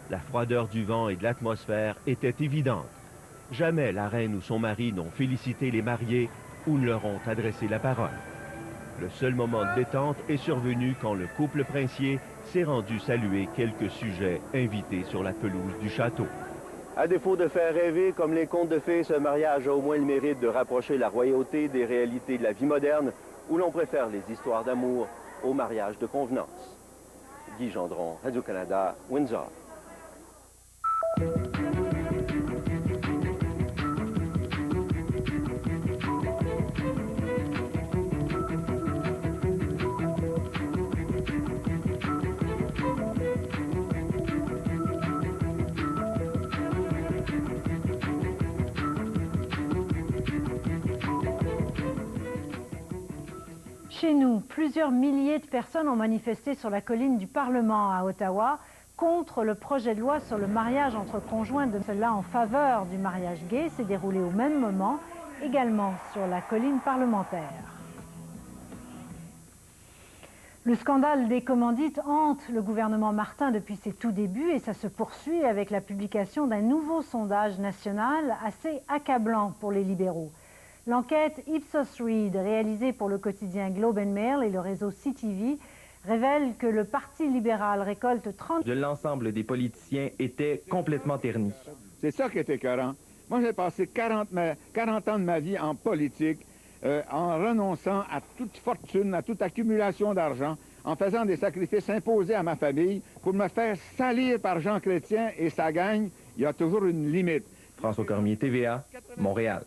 La froideur du vent et de l'atmosphère était évidente. Jamais la reine ou son mari n'ont félicité les mariés ou ne leur ont adressé la parole. Le seul moment de détente est survenu quand le couple princier s'est rendu saluer quelques sujets invités sur la pelouse du château. À défaut de faire rêver comme les contes de fées, ce mariage a au moins le mérite de rapprocher la royauté des réalités de la vie moderne, où l'on préfère les histoires d'amour au mariage de convenance. Guy Gendron, Radio-Canada, Windsor. Chez nous, plusieurs milliers de personnes ont manifesté sur la colline du Parlement à Ottawa contre le projet de loi sur le mariage entre conjoints. De cela en faveur du mariage gay s'est déroulé au même moment, également sur la colline parlementaire. Le scandale des commandites hante le gouvernement Martin depuis ses tout débuts et ça se poursuit avec la publication d'un nouveau sondage national assez accablant pour les libéraux. L'enquête Ipsos Reid, réalisée pour le quotidien Globe and Mail et le réseau CTV, révèle que le Parti libéral récolte 30... de l'ensemble des politiciens était complètement terni. C'est ça qui est écœurant. Moi, j'ai passé 40 ans de ma vie en politique, en renonçant à toute fortune, à toute accumulation d'argent, en faisant des sacrifices imposés à ma famille pour me faire salir par Jean Chrétien et sa gang. Il y a toujours une limite. François Cormier, TVA, Montréal.